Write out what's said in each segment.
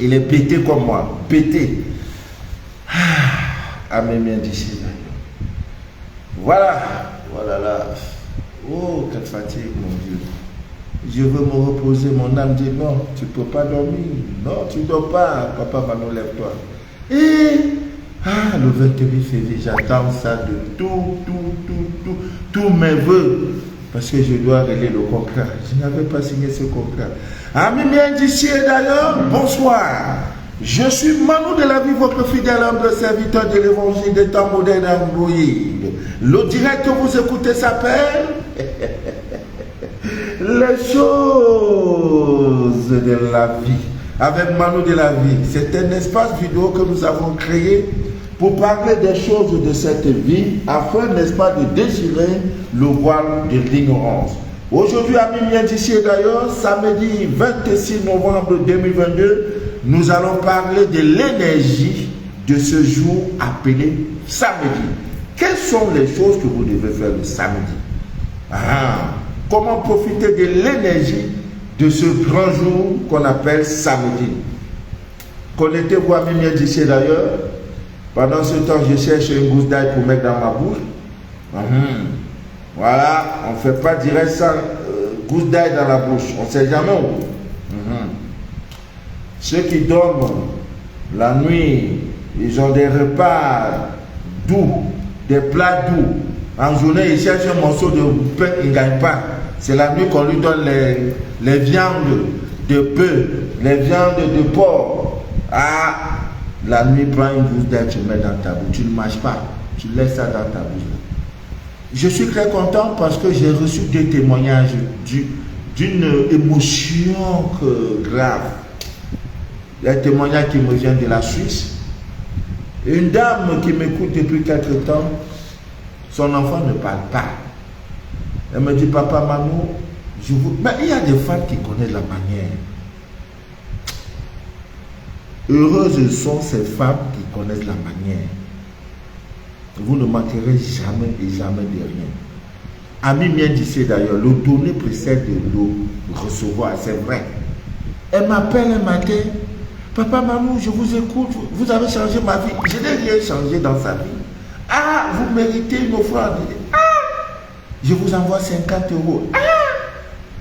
Il est pété comme moi. Pété. Ah, mes mains d'ici. Voilà. Voilà là. Oh, quelle fatigue, mon Dieu. Je veux me reposer. Mon âme dit non, tu ne peux pas dormir. Non, tu ne dors pas. Papa, Manon, lève-toi. Et le 28 février, j'attends ça de tous mes voeux. Parce que je dois régler le contrat. Je n'avais pas signé ce contrat. Amis bien d'ici et d'ailleurs, bonsoir. Je suis Manou de la vie, votre fidèle humble serviteur de l'évangile des temps modernes Android. Le direct que vous écoutez s'appelle Les choses de la vie. Avec Manou de la vie. C'est un espace vidéo que nous avons créé pour parler des choses de cette vie, afin, n'est-ce pas, de déchirer le voile de l'ignorance. Aujourd'hui, amis bien d'ici et d'ailleurs, samedi 26 novembre 2022, nous allons parler de l'énergie de ce jour appelé samedi. Quelles sont les choses que vous devez faire le samedi? Comment profiter de l'énergie de ce grand jour qu'on appelle samedi? Connectez-vous, amis bien d'ici et d'ailleurs. Pendant ce temps, je cherche une gousse d'ail pour mettre dans ma bouche. Voilà, on ne fait pas direct ça, gousse d'ail dans la bouche. On ne sait jamais où. Ceux qui dorment la nuit, ils ont des repas doux, des plats doux. En journée, ils cherchent un morceau de pain, ils ne gagnent pas. C'est la nuit qu'on lui donne les viandes de bœuf, les viandes de porc. La nuit, prends une gousse d'ail, tu mets dans ta bouche. Tu ne manges pas. Tu laisses ça dans ta bouche. Je suis très content parce que j'ai reçu des témoignages d'une émotion grave. Les témoignages qui me viennent de la Suisse. Une dame qui m'écoute depuis quelque temps, son enfant ne parle pas. Elle me dit, papa, maman, mais il y a des femmes qui connaissent la manière. Heureuses sont ces femmes qui connaissent la manière. Vous ne manquerez jamais et jamais de rien. Ami bien d'ici d'ailleurs, le donner précède le recevoir, c'est vrai. Elle m'appelle un matin, papa, maman, je vous écoute, vous avez changé ma vie. Je n'ai rien changé dans sa vie. Vous méritez une offrande. Je vous envoie 50 euros.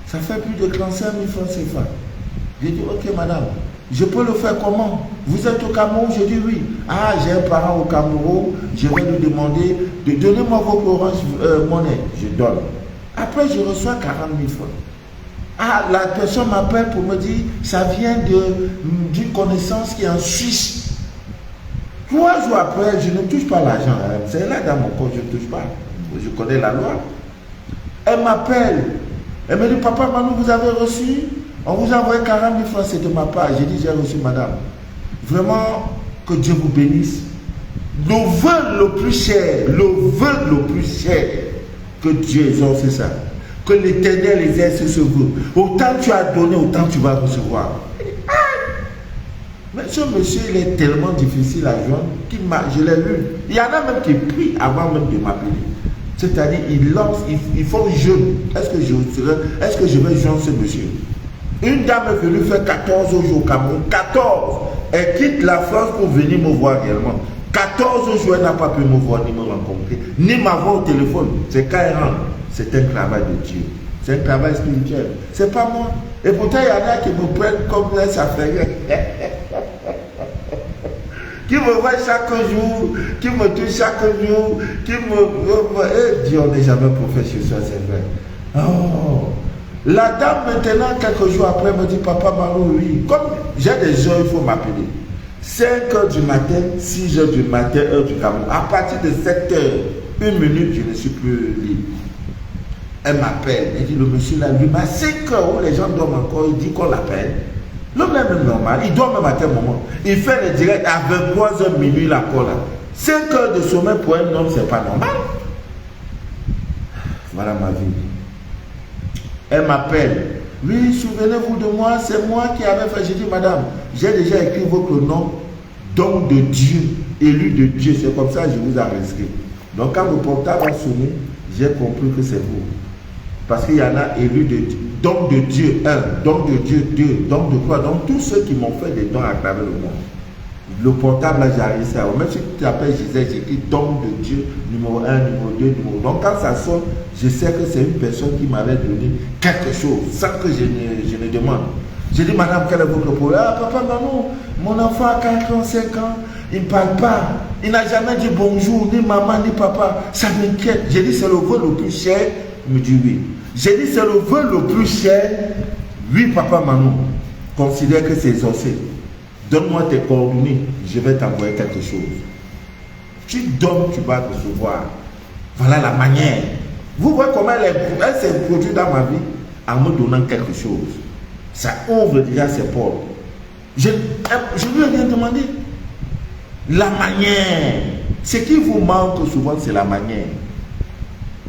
Ça fait plus de 35 000 francs CFA. J'ai dit, ok madame. Je peux le faire comment? Vous êtes au Cameroun? Je dis oui. J'ai un parent au Cameroun. Je vais lui demander de donner moi votre orange monnaie. Je donne. Après, je reçois 40 000 francs. La personne m'appelle pour me dire ça vient d'une connaissance qui est en Suisse. 3 jours après, je ne touche pas l'argent. C'est là dans mon compte, je ne touche pas. Je connais la loi. Elle m'appelle. Elle me dit, papa, Manou, vous avez reçu? On vous a envoyé 40 000 francs, c'est de ma part. J'ai dit, j'ai reçu madame. Vraiment, que Dieu vous bénisse. Le vœu le plus cher, que Dieu exauce ça. Que l'Éternel exerce ce vœu. Autant tu as donné, autant tu vas recevoir. Mais ce monsieur, il est tellement difficile à joindre je l'ai lu. Il y en a même qui prient avant même de m'appeler. C'est-à-dire, il faut jeûne. Est-ce que je vais joindre ce monsieur? Une dame est venue faire 14 jours au Cameroun. 14. Elle quitte la France pour venir me voir réellement. 14 jours, elle n'a pas pu me voir ni me rencontrer, ni m'avoir au téléphone. C'est quand elle rentre. C'est un travail de Dieu. C'est un travail spirituel. C'est pas moi. Et pourtant, il y en a qui me prennent comme ça fait rien. Qui me voit chaque jour, qui me touche chaque jour, qui me... Dieu, on n'est jamais prophète sur ça, c'est vrai. La dame, maintenant, quelques jours après, me dit, papa, Manou, oui. Comme j'ai des heures, il faut m'appeler. 5h du matin, 6h du matin, heure du Cameroun. À partir de 7h, 1 minute, je ne suis plus libre. Elle m'appelle. Elle dit, le monsieur là, lui, à 5h où les gens dorment encore, il dit qu'on l'appelle. L'homme est même normal, il dort même à tel moment. Il fait le direct à 23h minuit là. 5 heures de sommeil pour un homme, c'est pas normal. Voilà ma vie. Elle m'appelle. Oui, souvenez-vous de moi, c'est moi qui avais fait. J'ai dit, madame, j'ai déjà écrit votre nom, don de Dieu, élu de Dieu. C'est comme ça que je vous ai inscrit. Donc quand le portable a sonné, j'ai compris que c'est vous. Parce qu'il y en a élu don de Dieu, un, don de Dieu, deux, don de quoi? Donc tous ceux qui m'ont fait des dons à travers le monde. Le portable, là, j'ai réussi à... Même si tu t'appelles Gisèle, j'écris don de Dieu, numéro 1, numéro 2, numéro... Donc quand ça sonne, je sais que c'est une personne qui m'avait donné quelque chose, sans que je ne demande. J'ai dit, madame, quel est votre problème? Ah, papa, maman, mon enfant a 45 ans, il ne parle pas. Il n'a jamais dit bonjour, ni maman, ni papa. Ça m'inquiète. J'ai dit, c'est le vœu le plus cher. Il me dit oui. J'ai dit, c'est le vœu le plus cher. Oui, papa, maman. Considère que c'est exaucé. Donne-moi tes coordonnées, je vais t'envoyer quelque chose. Tu donnes, tu vas recevoir. Voilà la manière. Vous voyez comment elle s'est produite dans ma vie en me donnant quelque chose. Ça ouvre déjà ses portes. Je ne lui ai rien demandé. La manière. Ce qui vous manque souvent, c'est la manière.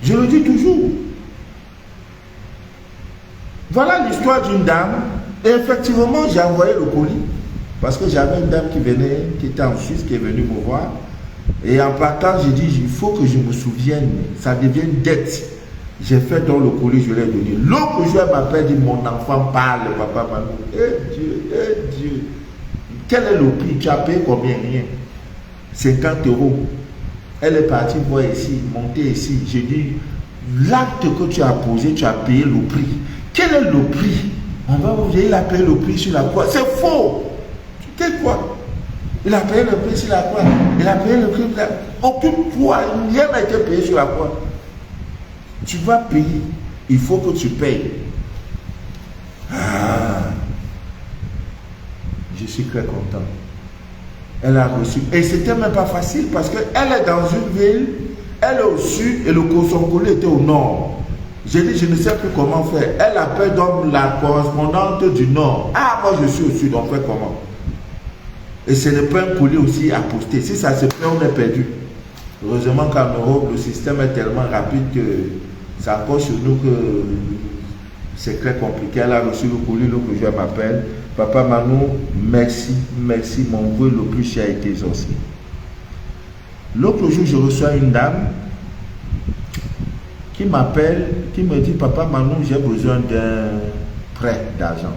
Je le dis toujours. Voilà l'histoire d'une dame. Et effectivement, j'ai envoyé le colis. Parce que j'avais une dame qui était en Suisse, qui est venue me voir. Et en partant, j'ai dit, il faut que je me souvienne. Ça devient une dette. J'ai fait dans le colis, je l'ai donné. L'autre jour, elle m'appelle, dit, mon enfant parle, papa, maman. Eh Dieu, eh Dieu. Quel est le prix? Tu as payé combien? Rien. 50 €. Elle est partie voir ici, monter ici. J'ai dit, l'acte que tu as posé, tu as payé le prix. Quel est le prix? On va vous dire, il a payé le prix sur la croix. C'est faux. Quel quoi? Il a payé le prix sur la croix. Il a payé le prix sur la croix. Aucune croix, rien n'a été payé sur la croix. Tu vas payer. Il faut que tu payes. Ah. Je suis très content. Elle a reçu. Et c'était même pas facile parce qu'elle est dans une ville, elle est au sud et son colis était au nord. J'ai dit, je ne sais plus comment faire. Elle appelle donc la correspondante du nord. Ah, moi je suis au sud, on fait comment? Et ce n'est pas un colis aussi à poster. Si ça se fait, on est perdu. Heureusement qu'en Europe, le système est tellement rapide que c'est encore chez nous que c'est très compliqué. Elle a reçu le colis, l'autre jour elle m'appelle. Papa Manou, merci, merci, mon vœu le plus cher a été exaucé. L'autre jour, je reçois une dame qui m'appelle, qui me dit, papa Manou, j'ai besoin d'un prêt d'argent.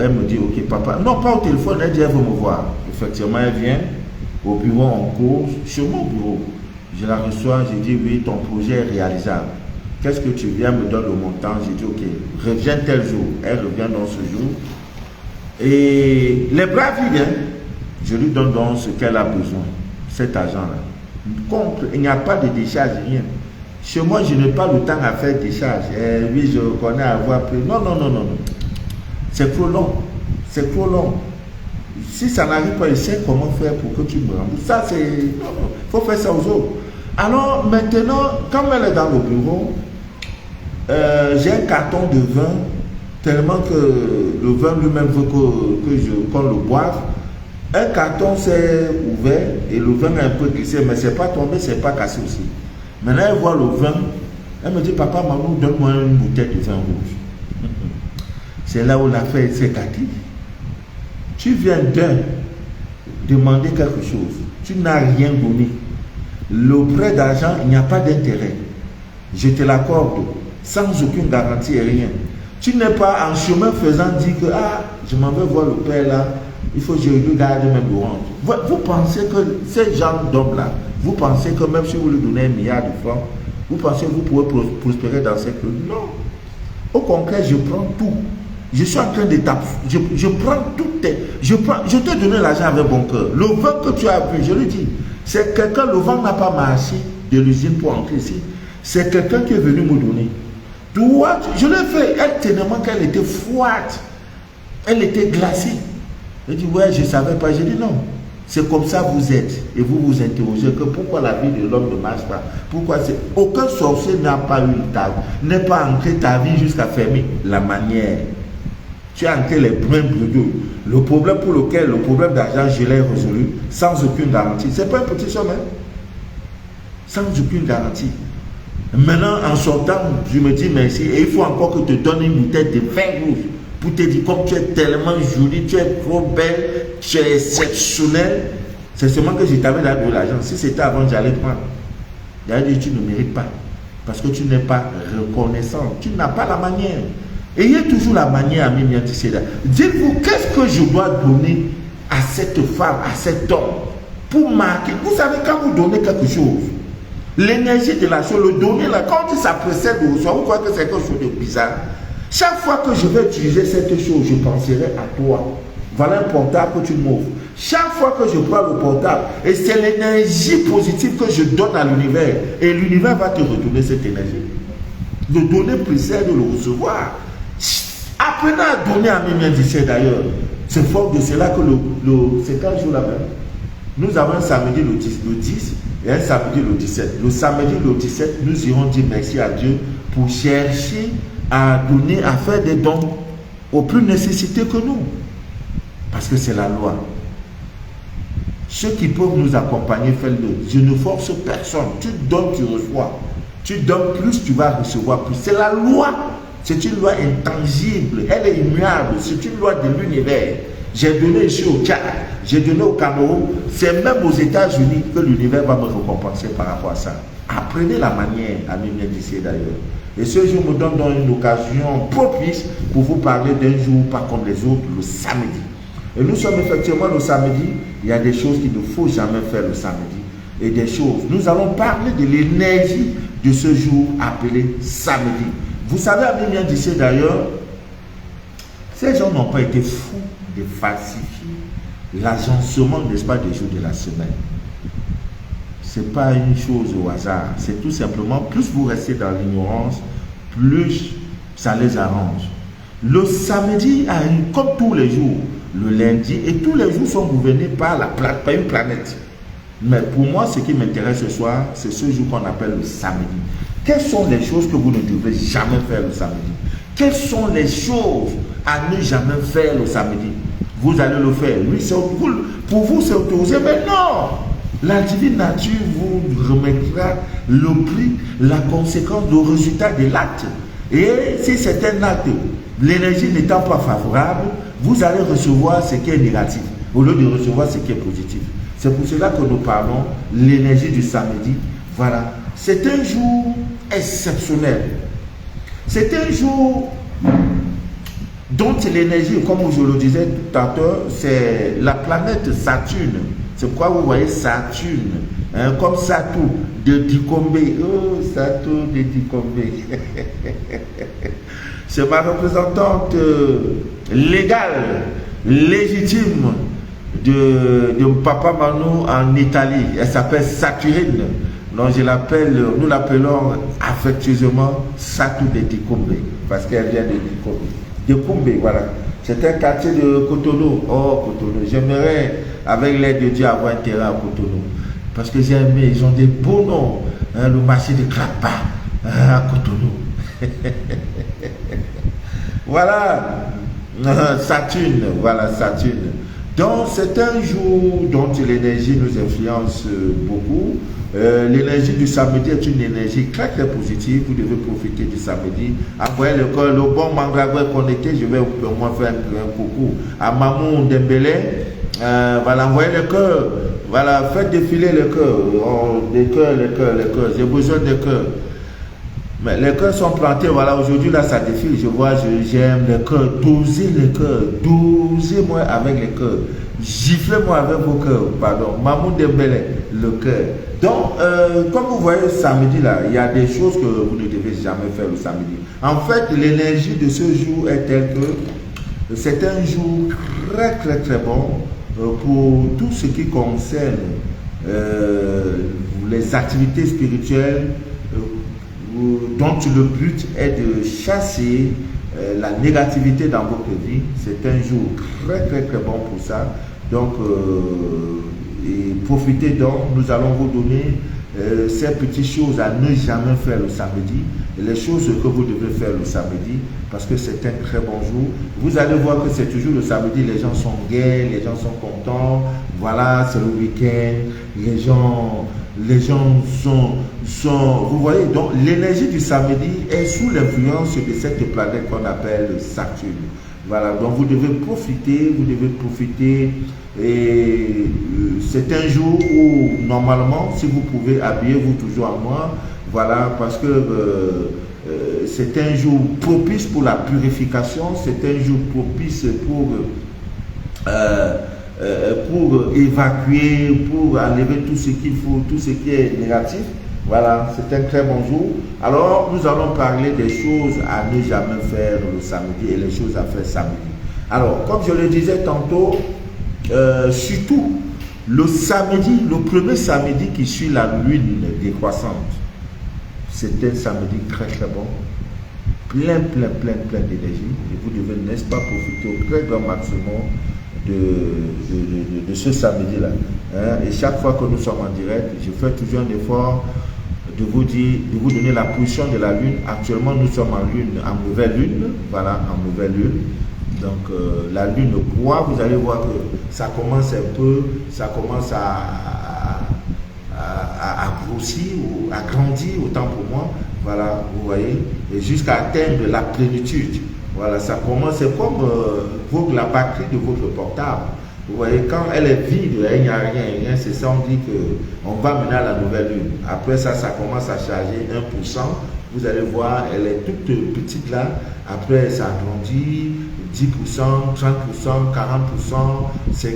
Elle me dit, ok papa, non pas au téléphone, elle dit, elle veut me voir. Effectivement, elle vient au bureau en cours, sur mon bureau. Je la reçois, j'ai dit, oui, ton projet est réalisable. Qu'est-ce que tu viens, me donne le montant? J'ai dit, ok, reviens tel jour. Elle revient dans ce jour. Et les bras vides, hein, je lui donne donc ce qu'elle a besoin, cet argent-là. Contre, il n'y a pas de décharge, rien. Chez moi, je n'ai pas le temps à faire décharge. Oui, je reconnais avoir pris. Non, non, non, non, non. C'est trop long. C'est trop long. Si ça n'arrive pas, je sais comment faire pour que tu me rembourses. Ça, c'est... Non, non. Il faut faire ça aux autres. Alors, maintenant, quand elle est dans le bureau, j'ai un carton de vin, tellement que le vin lui-même veut qu'on le boive. Un carton s'est ouvert et le vin est un peu glissé, mais c'est pas tombé, c'est pas cassé aussi. Maintenant, elle voit le vin, elle me dit, papa, maman, donne-moi une bouteille de vin rouge. C'est là où l'affaire s'est gâtée. Tu viens demander quelque chose, tu n'as rien donné. Le prêt d'argent, il n'y a pas d'intérêt. Je te l'accorde, sans aucune garantie et rien. Tu n'es pas en chemin faisant dire que, ah, je m'en vais voir le père là, il faut que je lui garde même l'orange. Vous pensez que ces gens d'hommes-là, vous pensez que même si vous lui donnez 1 milliard de francs, vous pensez que vous pouvez prospérer dans cette rue? Non. Au contraire, je prends tout. Je suis en train de taper. Je prends tout. Je t'ai donné l'argent avec bon cœur. Le vin que tu as vu, je le dis, c'est quelqu'un, le vent n'a pas marché de l'usine pour entrer ici. C'est quelqu'un qui est venu me donner. Toi, je l'ai fait. Elle tellement qu'elle était froide. Elle était glacée. Elle dit, ouais, je ne savais pas. J'ai dit, non. C'est comme ça vous êtes. Et vous vous interrogez que pourquoi la vie de l'homme ne marche pas. Pourquoi c'est... Aucun sorcier n'a pas eu une table. N'est pas entré ta vie jusqu'à fermer la manière. Tu as entré les brins bredouilles. Le problème pour lequel, le problème d'argent, je l'ai résolu sans aucune garantie. Ce n'est pas un petit chemin. Sans aucune garantie. Maintenant, en sortant, je me dis merci. Et il faut encore que je te donne une bouteille de vin rouge. Pour te dire, comme tu es tellement jolie, tu es trop belle, tu es exceptionnelle. C'est seulement que je t'avais donné de l'argent. Si c'était avant, j'allais prendre. J'allais dire, tu ne mérites pas. Parce que tu n'es pas reconnaissant. Tu n'as pas la manière. Ayez toujours la manière, ami Miantisséda. Dites-vous, qu'est-ce que je dois donner à cette femme, à cet homme, pour marquer. Vous savez, quand vous donnez quelque chose, l'énergie de la chose, le donner là, quand ça précède au recevoir, vous croyez que c'est quelque chose de bizarre. Chaque fois que je vais utiliser cette chose, je penserai à toi. Voilà un portable que tu m'offres. Chaque fois que je prends le portable, et c'est l'énergie positive que je donne à l'univers, et l'univers va te retourner cette énergie. Le donner précède le recevoir. Apprenez à donner à mes médecins d'ailleurs. C'est fort de cela que c'est quel jour là-bas? Nous avons un samedi le 10 et un samedi le 17. Le samedi le 17, nous irons dire merci à Dieu pour chercher à donner, à faire des dons aux plus nécessités que nous. Parce que c'est la loi. Ceux qui peuvent nous accompagner, faites-le. Je ne force personne. Tu donnes, tu reçois. Tu donnes plus, tu vas recevoir plus. C'est la loi. C'est une loi intangible. Elle est immuable. C'est une loi de l'univers. J'ai donné ici au Tchad. J'ai donné au Cameroun. C'est même aux États-Unis que l'univers va me récompenser par rapport à ça. Apprenez la manière, ami d'ici d'ailleurs. Et ce jour me donne donc une occasion propice pour vous parler d'un jour pas comme les autres, le samedi. Et nous sommes effectivement le samedi. Il y a des choses qu'il ne faut jamais faire le samedi. Et des choses. Nous allons parler de l'énergie de ce jour appelé samedi. Vous savez, ami d'ici d'ailleurs, ces gens n'ont pas été fous de falsifier l'agencement, n'est-ce pas, des jours de la semaine. Ce n'est pas une chose au hasard. C'est tout simplement, plus vous restez dans l'ignorance, plus ça les arrange. Le samedi a comme tous les jours, le lundi, et tous les jours sont gouvernés par une planète. Mais pour moi, ce qui m'intéresse ce soir, c'est ce jour qu'on appelle le samedi. Quelles sont les choses que vous ne devez jamais faire le samedi? Quelles sont les choses à ne jamais faire le samedi? Vous allez le faire. Lui, pour vous, c'est autorisé, mais non! La divine nature vous remettra le prix, la conséquence, le résultat de l'acte. Et si c'est un acte, l'énergie n'étant pas favorable, vous allez recevoir ce qui est négatif, au lieu de recevoir ce qui est positif. C'est pour cela que nous parlons l'énergie du samedi. Voilà. C'est un jour exceptionnel. C'est un jour dont l'énergie, comme je le disais tout à l'heure, c'est la planète Saturne. C'est pourquoi vous voyez Saturne, hein, comme Satou de Dikombe. Oh, Satou de Dikombe. C'est ma représentante légale, légitime de Papa Manu en Italie. Elle s'appelle Saturine. Donc nous l'appelons affectueusement Satou de Dikombe, parce qu'elle vient de Dikombe. Dikombe, voilà. C'est un quartier de Cotonou. Oh, Cotonou. J'aimerais, avec l'aide de Dieu, avoir un terrain à Cotonou. Parce que j'ai aimé, ils ont des beaux noms. Hein, le marché de Klapa, à Cotonou. Voilà. Saturne, voilà, Saturne. Donc, c'est un jour dont l'énergie nous influence beaucoup. L'énergie du samedi est une énergie très très positive. Vous devez profiter du samedi. Envoyez le bon mandragoué connecté. Je vais au moins faire un coucou à Mamou Dembélé. Voilà, envoyez le cœur. Voilà, faites défiler le cœur. Oh, les cœurs. J'ai besoin de cœurs. Mais les cœurs sont plantés. Voilà, aujourd'hui là ça défile. Je vois, j'aime les cœurs. Dosez les cœurs. Dosez-moi avec les cœurs. Giflez-moi avec vos cœurs. Pardon. Mamou Dembélé, le cœur. Donc, comme vous voyez samedi là, il y a des choses que vous ne devez jamais faire le samedi. En fait, l'énergie de ce jour est telle que c'est un jour très très très bon pour tout ce qui concerne les activités spirituelles dont le but est de chasser la négativité dans votre vie. C'est un jour très très très bon pour ça. Donc, et profitez donc, nous allons vous donner ces petites choses à ne jamais faire le samedi, les choses que vous devez faire le samedi, parce que c'est un très bon jour. Vous allez voir que c'est toujours le samedi, les gens sont gais, les gens sont contents, voilà, c'est le week-end, les gens sont, vous voyez, donc l'énergie du samedi est sous l'influence de cette planète qu'on appelle Saturne. Voilà, donc vous devez profiter, et c'est un jour où normalement, si vous pouvez, habillez-vous toujours en noir, Voilà, parce que c'est un jour propice pour la purification, c'est un jour propice pour évacuer, pour enlever tout ce qu'il faut, tout ce qui est négatif. Voilà, c'est un très bon jour. Alors, nous allons parler des choses à ne jamais faire le samedi et les choses à faire samedi. Alors, comme je le disais tantôt, surtout le samedi, le premier samedi qui suit la lune décroissante, c'est un samedi très très bon, plein d'énergie. Et vous devez, n'est-ce pas, profiter au très grand maximum de ce samedi-là. Hein? Et chaque fois que nous sommes en direct, je fais toujours un effort de vous dire, de vous donner la position de la lune. Actuellement, nous sommes en nouvelle lune. Voilà, en nouvelle lune. Donc, la lune croît, vous allez voir que ça commence un peu, ça commence à grossir ou à grandir, autant pour moi. Voilà, vous voyez, et jusqu'à atteindre la plénitude. Voilà, ça commence, c'est comme la batterie de votre portable. Vous voyez, quand elle est vide, il n'y a rien, c'est ça, on dit qu'on va mener à la nouvelle lune. Après ça, ça commence à charger 1%. Vous allez voir, elle est toute petite là. Après, ça grandit 10%, 30%, 40%, 50%,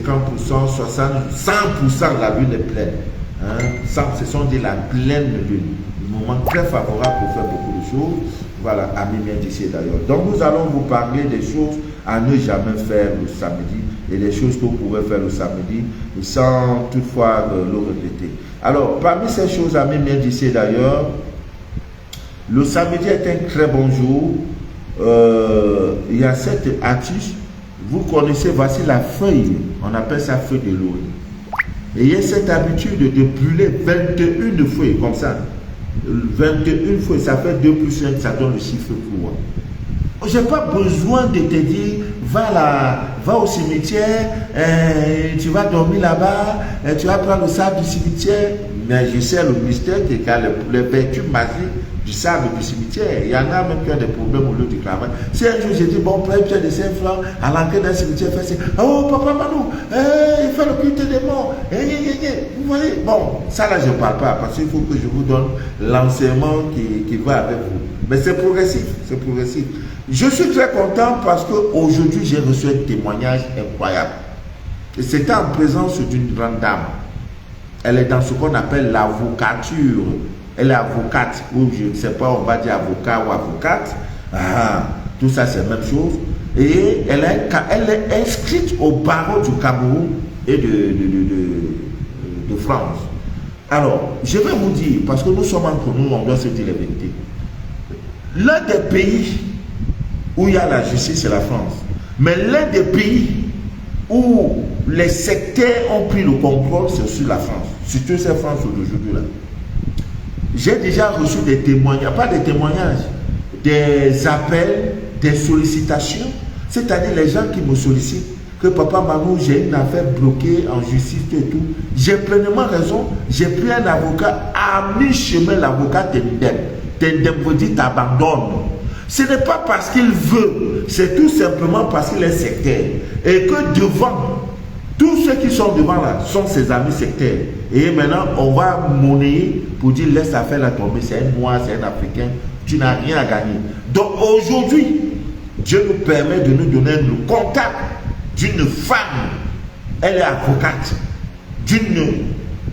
60%, 100%, la lune est pleine. Hein? Ce sont des la pleine lune. Un moment très favorable pour faire beaucoup de choses. Voilà, amis bien d'ici d'ailleurs. Donc, nous allons vous parler des choses à ne jamais faire le samedi et les choses que vous pouvez faire le samedi sans toutefois le regretter. Alors, parmi ces choses, amis bien d'ici d'ailleurs, le samedi est un très bon jour. Il y a cette astuce, vous connaissez, voici la feuille, on appelle ça feuille de laurier. Et il y a cette habitude de brûler 21 feuilles comme ça. 21 feuilles, ça fait 2 plus 1, ça donne le chiffre pour moi. Je n'ai pas besoin de te dire, va au cimetière, tu vas dormir là-bas, tu vas prendre le sable du cimetière. Mais je sais le mystère qui est le véhicule magique du sable du cimetière. Il y en a même qui ont des problèmes au lieu du travail. Si un jour j'ai dit, bon, prends une pièce de 5 francs à l'entrée d'un cimetière, fait oh, papa Manou, il fait le culte des morts. Vous voyez, bon, ça là, je ne parle pas parce qu'il faut que je vous donne l'enseignement qui va avec vous. Mais c'est progressif, c'est progressif. Je suis très content parce qu'aujourd'hui, j'ai reçu un témoignage incroyable. Et c'était en présence d'une grande dame. Elle est dans ce qu'on appelle l'avocature. Elle est avocate, ou je ne sais pas, on va dire avocat ou avocate. Tout ça, c'est la même chose. Et elle est inscrite au barreau du Cameroun et de France. Alors, je vais vous dire, parce que nous sommes entre nous, on doit se dire la vérité. L'un des pays où il y a la justice, c'est la France. Mais l'un des pays où les sectaires ont pris le contrôle, c'est sur la France. Surtout cette France d'aujourd'hui là. J'ai déjà reçu des témoignages, pas des témoignages, des appels, des sollicitations. C'est-à-dire les gens qui me sollicitent, que papa Manou, j'ai une affaire bloquée en justice et tout. J'ai pleinement raison. J'ai pris un avocat à mi-chemin, l'avocat Tendem. Tendem veut dire t'abandonne. Ce n'est pas parce qu'il veut, c'est tout simplement parce qu'il est sectaire. Et que devant, tous ceux qui sont devant là sont ses amis sectaires. Et maintenant, on va monnayer pour dire laisse la faire la tomber. C'est un noir, c'est un africain. Tu n'as rien à gagner. Donc aujourd'hui, Dieu nous permet de nous donner le contact d'une femme. Elle est avocate.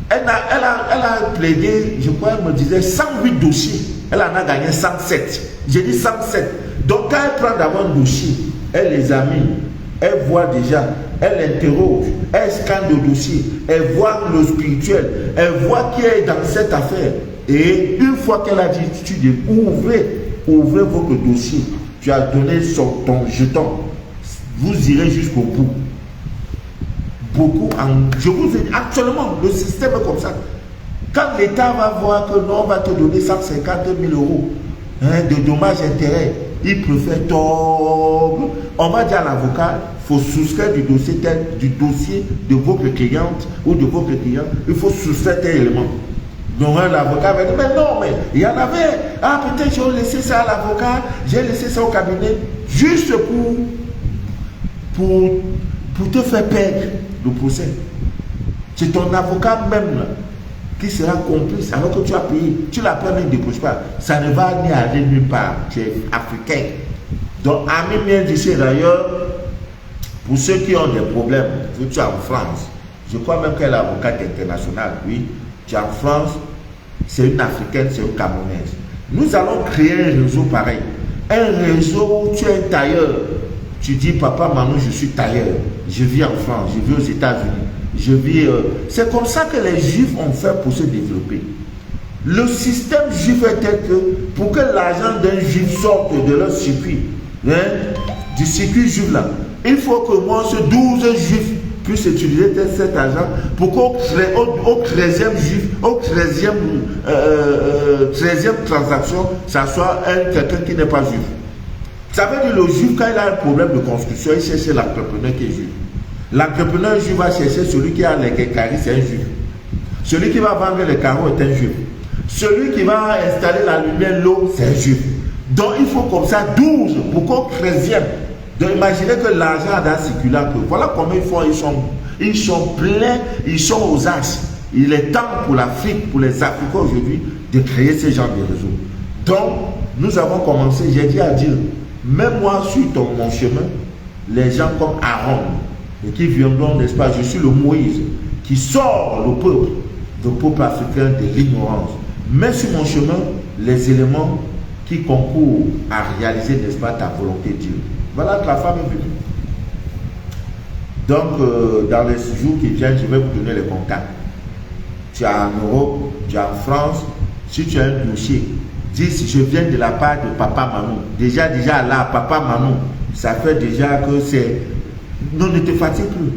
Elle a plaidé, je crois, elle me disait 108 dossiers. Elle en a gagné 107. J'ai dit 107. Donc quand elle prend d'abord un dossier, elle les a mis. Elle voit déjà, elle interroge, elle scanne le dossier, elle voit le spirituel, elle voit qui est dans cette affaire. Et une fois qu'elle a dit, tu dis, ouvrez votre dossier, tu as donné ton jeton, vous irez jusqu'au bout. Beaucoup, je vous ai dit, actuellement, le système est comme ça. Quand l'État va voir que non, on va te donner 150 000 euros de dommages intérêts, il préfère tordre. On va dire à l'avocat, il faut soustraire du dossier de votre cliente ou de votre client, il faut soustraire tel élément. Donc l'avocat va dire, mais non, mais il y en avait. Ah, peut-être j'ai laissé ça à l'avocat, j'ai laissé ça au cabinet, juste pour te faire perdre le procès. C'est ton avocat même là. qui sera complice alors que tu as payé. Tu l'as pas, mais ne débouche pas. Ça ne va ni aller nulle part. Tu es africain. Donc, Ami vient d'ici d'ailleurs, pour ceux qui ont des problèmes, tu es en France. Je crois même qu'elle est avocate internationale. Oui, tu es en France, c'est une africaine, c'est une camerounaise. Nous allons créer un réseau pareil. Un réseau où tu es un tailleur. Tu dis, papa, Manou, je suis tailleur. Je vis en France, je vis aux États-Unis. Je vis. C'est comme ça que les Juifs ont fait pour se développer. Le système juif est tel que pour que l'argent d'un Juif sorte de leur circuit, hein, du circuit juif là, il faut que moi, ce 12 Juifs puissent utiliser cet argent pour qu'au 13e Juif, au 13e transaction, ça soit quelqu'un qui n'est pas juif. Ça veut dire le juif, quand il a un problème de construction, il cherche l'entrepreneur qui est juif. L'entrepreneur juif va chercher celui qui a les carrés, c'est un juif. Celui qui va vendre les carreaux est un juif. Celui qui va installer la lumière, l'eau, c'est un juif. Donc il faut comme ça 12 pour qu'au 13e. Donc imaginez que l'argent a circulé un peu. Voilà comment ils font, ils sont pleins, ils sont aux as. Il est temps pour l'Afrique, pour les Africains aujourd'hui, de créer ce genre de réseau. Donc, nous avons commencé, j'ai dit à Dieu, même moi sur mon chemin, les gens comme Aaron, et qui viendront, n'est-ce pas, je suis le Moïse, qui sort le peuple africain de l'ignorance. Mais sur mon chemin, les éléments qui concourent à réaliser, n'est-ce pas, ta volonté, Dieu. Voilà que la femme est venue. Donc, dans les jours qui viennent, je vais vous donner les contacts. Tu es en Europe, tu es en France, si tu as un dossier, dis si je viens de la part de Papa Manou. Déjà là, Papa Manou, ça fait déjà que c'est... Non, ne te fatigue plus.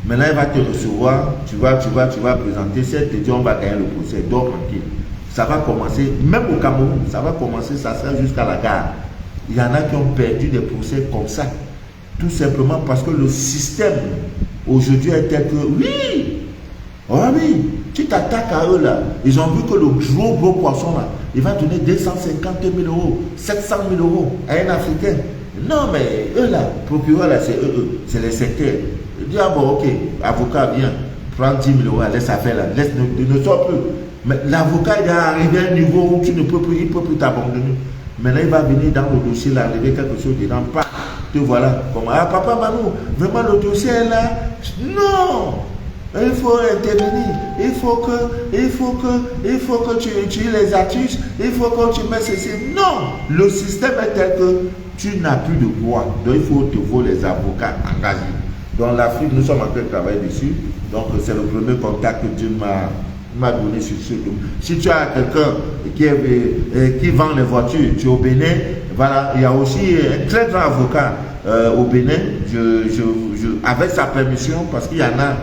Maintenant, il va te recevoir, tu vas présenter, c'est te dire on va gagner le procès, dors tranquille. Ça va commencer, même au Cameroun, ça va commencer, ça sert jusqu'à la gare. Il y en a qui ont perdu des procès comme ça. Tout simplement parce que le système aujourd'hui est tel que, oui, oh oui, tu t'attaques à eux là. Ils ont vu que le gros poisson là, il va donner 250 000 euros, 700 000 euros à un Africain. Non, mais eux là, procureur là, c'est eux, c'est les secteurs. Il dit, ah bon, ok, avocat, viens, prends 10 000 euros, laisse affaire là, ne sors plus. Mais l'avocat, il est arrivé à un niveau où tu ne peux plus, il ne peut plus t'abandonner. Maintenant, il va venir dans le dossier, là, enlever quelque chose dedans, pas. Te voilà. Comme, ah, papa Manou, vraiment le dossier est là. Non! Il faut intervenir. Il faut que tu les accuses. Il faut que tu mets ceci. Non! Le système est tel que tu n'as plus de droit. Donc, il faut te voir les avocats engagés. Dans l'Afrique, nous sommes en train de travailler dessus. Donc, c'est le premier contact que Dieu m'a donné sur ce domaine. Si tu as quelqu'un qui vend les voitures, tu es au Bénin, voilà, il y a aussi un très grand avocat au Bénin, avec sa permission, parce qu'il y en a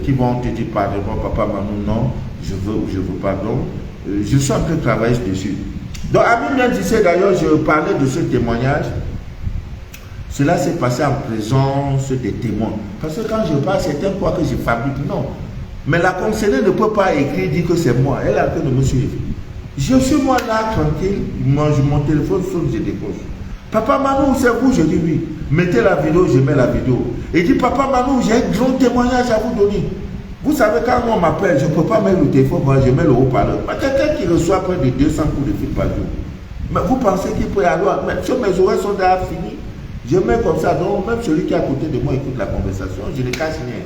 qui vont te dire pardon, papa Manou, non, je veux pardon. Je suis en train de travailler dessus. Donc, Ami bien disait d'ailleurs, je parlais de ce témoignage. Cela s'est passé en présence des témoins. Parce que quand je parle, c'est un quoi que je fabrique, non. Mais la conseillère ne peut pas écrire, dire que c'est moi. Elle est en train de me suivre. Je suis moi là, tranquille. Mon téléphone sonne, je décroche. Papa Manou, c'est vous? Je dis oui. Mettez la vidéo, je mets la vidéo. Il dit, papa Manou, j'ai un grand témoignage à vous donner. Vous savez, quand on m'appelle, je ne peux pas mettre le téléphone, moi, je mets le haut-parleur. Mais quelqu'un qui reçoit près de 200 coups de fil par jour. Mais vous pensez qu'il peut y avoir... Mais sur mes oreilles sont déjà finies. Je mets comme ça, donc même celui qui est à côté de moi écoute la conversation, je ne cache rien.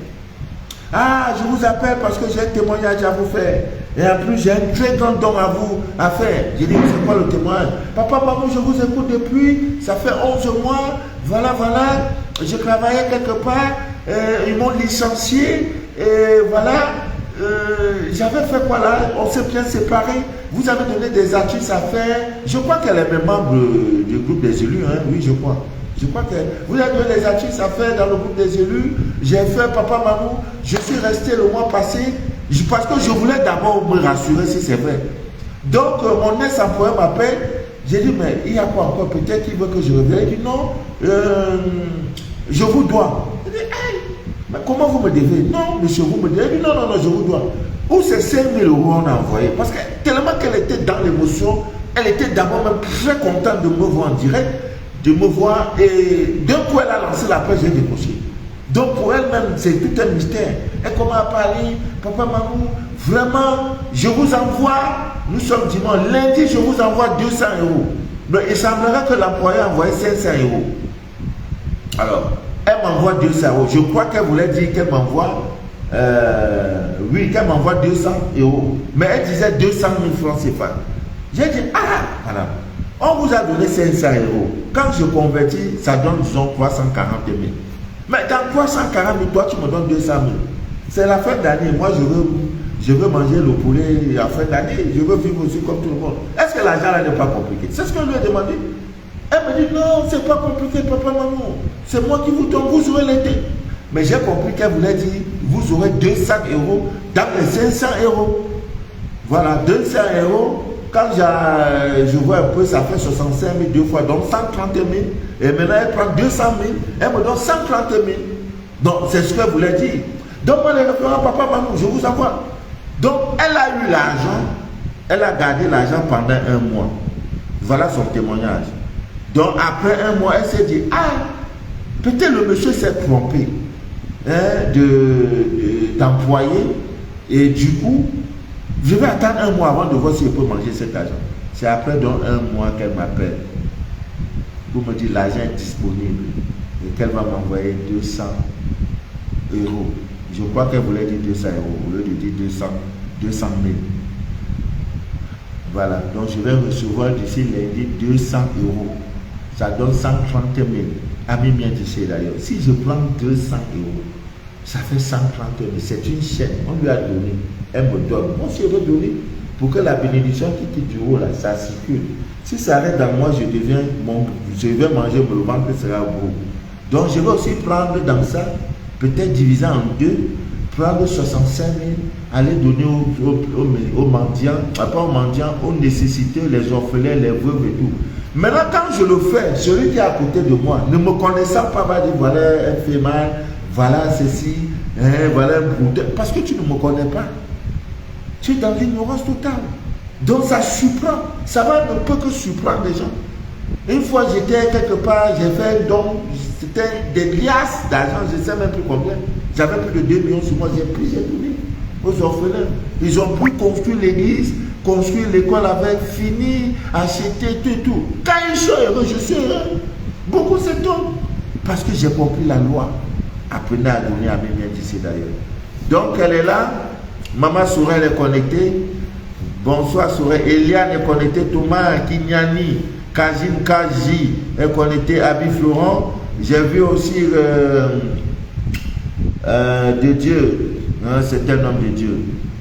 Ah, je vous appelle parce que j'ai un témoignage à vous faire. Et en plus, j'ai un très grand don à vous à faire. Je dis, c'est quoi le témoignage? Papa, maman, je vous écoute depuis, ça fait 11 mois. Voilà. Je travaillais quelque part, ils m'ont licencié. Et voilà, j'avais fait quoi là? On s'est bien séparés. Vous avez donné des artistes à faire. Je crois qu'elle est même membre du groupe des élus, hein? Oui, je crois. Je crois que vous avez donné des artistes à faire dans le groupe des élus. J'ai fait Papa Manou. Je suis resté le mois passé parce que je voulais d'abord me rassurer si c'est vrai. Donc, mon ex-employeur m'appelle. J'ai dit, mais il y a quoi encore? Peut-être qu'il veut que je revienne. Il dit, non, je vous dois. Il dit, hey, mais comment vous me devez? Non, monsieur, vous me devez. Il dit, non, je vous dois. Où c'est 5 000 euros on a envoyé? Parce que tellement qu'elle était dans l'émotion, elle était d'abord même très contente de me voir en direct. De me voir et d'un coup elle a lancé la presse, j'ai décroché. Donc pour elle-même, c'est tout un mystère. Elle commence à parler, papa, maman, vraiment, je vous envoie, nous sommes dimanche, lundi, je vous envoie 200 euros. Mais il semblerait que l'employeur a envoyé 500 euros. Alors, elle m'envoie 200 euros. Je crois qu'elle voulait dire qu'elle m'envoie, oui, qu'elle m'envoie 200 euros. Mais elle disait 200 000 francs CFA. J'ai dit, ah, voilà. On vous a donné 500 euros. Quand je convertis, ça donne, disons, 340 000. Mais dans 340 000, toi, tu me donnes 200 000. C'est la fin d'année. Moi, je veux manger le poulet à la fin d'année. Je veux vivre aussi comme tout le monde. Est-ce que l'argent là n'est pas compliqué? C'est ce que je lui ai demandé. Elle me dit, non, c'est pas compliqué, papa, maman. C'est moi qui vous donne, vous aurez l'été. Mais j'ai compris qu'elle voulait dire, vous aurez 200 euros dans les 500 euros. Voilà, 200 euros. Quand je vois un peu, ça fait 65 000 deux fois, donc 130 000. Et maintenant, elle prend 200 000, elle me donne 130 000. Donc, c'est ce qu'elle voulait dire. Donc, moi, les référents, papa, maman, je vous envoie. Donc, elle a eu l'argent, elle a gardé l'argent pendant un mois. Voilà son témoignage. Donc, après un mois, elle s'est dit, ah, peut-être le monsieur s'est trompé d'employé. Et du coup, je vais attendre un mois avant de voir si je peux manger cet argent. C'est après donc un mois qu'elle m'appelle pour me dire l'argent est disponible et qu'elle va m'envoyer 200 euros. Je crois qu'elle voulait dire 200 euros au lieu de dire 200 000. Voilà, donc je vais recevoir d'ici lundi 200 euros. Ça donne 130 000. Ami bien d'ici d'ailleurs. Si je prends 200 euros, ça fait 130 000. C'est une chaîne. On lui a donné. Elle me donne. Moi, je vais donner pour que la bénédiction qui quitte du haut, là, ça circule. Si ça arrête dans moi, je vais manger, le ventre sera gros. Donc, je vais aussi prendre dans ça, peut-être diviser en deux, prendre 65 000, aller donner aux mendiants, pas aux mendiants, aux nécessités, les orphelins, les veuves et tout. Maintenant, quand je le fais, celui qui est à côté de moi, ne me connaissant pas, va dire, voilà, elle fait mal, voilà ceci, voilà un brouteur, parce que tu ne me connais pas. Tu es dans l'ignorance totale. Donc ça surprend. Ça ne peut que surprendre les gens. Une fois j'étais quelque part, j'ai fait un don, c'était des liasses d'argent, je ne sais même plus combien. J'avais plus de 2 millions sur moi, j'ai donné aux orphelins. Ils ont pu construire l'église, construire l'école avec, fini, acheter tout. Quand ils sont heureux, je suis heureux. Beaucoup s'étonnent. Parce que j'ai compris la loi. Apprenez à donner à mes miens d'ici d'ailleurs. Donc elle est là. Maman Sourel est connectée. Bonsoir Sourel. Eliane est connectée. Thomas Kinyani, Kajin Kaji est connecté. Abi Florent. J'ai vu aussi de Dieu. C'est un homme de Dieu.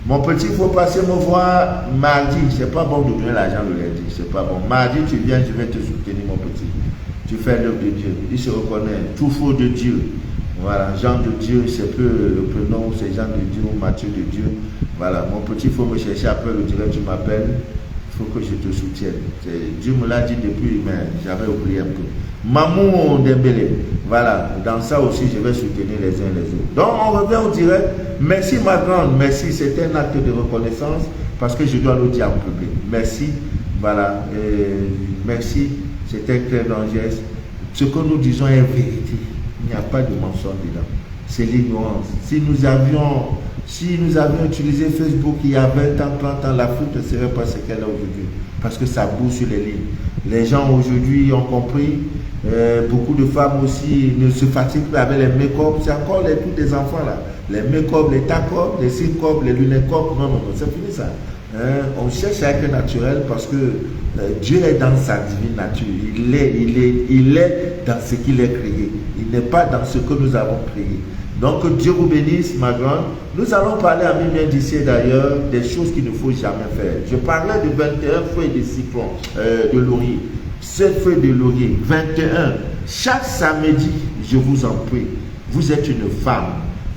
Mon petit, il faut passer me voir mardi. C'est pas bon de donner l'argent le lundi. C'est pas bon. Mardi, tu viens, je vais te soutenir, mon petit. Tu fais l'œuvre de Dieu. Il se reconnaît. Tout faux de Dieu. Voilà, Jean de Dieu, c'est peu le prénom, c'est Jean de Dieu ou Mathieu de Dieu. Voilà, mon petit, il faut me chercher après le direct, tu m'appelles, il faut que je te soutienne. Dieu me l'a dit depuis, mais j'avais oublié un peu. Mamou Dembélé, voilà, dans ça aussi, je vais soutenir les uns les autres. Donc, on revient au direct. Merci ma grande, merci, c'était un acte de reconnaissance parce que je dois le dire en public. Merci, voilà, merci, c'était un clair d'un geste. Ce que nous disons est vérité. Il n'y a pas de mensonge dedans. C'est l'ignorance. Si nous avions utilisé Facebook il y a 20 ans, 30 ans, l'Afrique ne serait pas ce qu'elle est aujourd'hui. Parce que ça bouge sur les lignes. Les gens aujourd'hui ont compris. Beaucoup de femmes aussi ne se fatiguent plus avec les make-up. C'est encore tous des enfants là. Les make-up, les tac-up, les cils-up, les lunettes-up. Non, c'est fini ça. On cherche à être naturel parce que Dieu est dans sa divine nature. Il est dans ce qu'il est créé. Il n'est pas dans ce que nous avons créé. Donc Dieu vous bénisse, ma grande. Nous allons parler à mi-bien d'ici d'ailleurs des choses qu'il ne faut jamais faire. Je parlais de 21 feuilles de citron, de laurier. 7 feuilles de laurier, 21. Chaque samedi, je vous en prie, vous êtes une femme,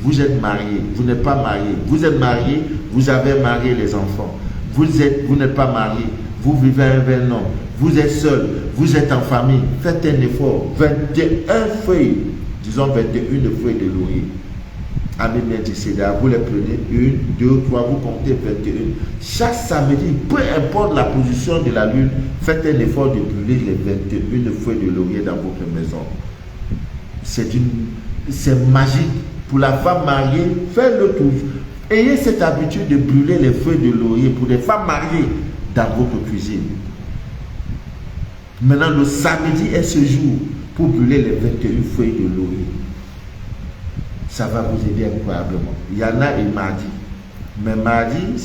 vous êtes marié, vous n'êtes pas marié, vous êtes marié, vous avez marié les enfants. Vous n'êtes pas marié, vous vivez avec un homme, vous êtes seul, vous êtes en famille, faites un effort. 21 feuilles, disons 21 feuilles de laurier. Amen, vous les prenez, 1, 2, 3, vous comptez 21. Chaque samedi, peu importe la position de la lune, faites un effort de brûler les 21 feuilles de laurier dans votre maison. C'est c'est magique. Pour la femme mariée, faites-le toujours. Ayez cette habitude de brûler les feuilles de laurier pour les femmes mariées dans votre cuisine. Maintenant, le samedi est ce jour pour brûler les 21 feuilles de laurier. Ça va vous aider incroyablement. Il y en a et mardi. Mais mardi,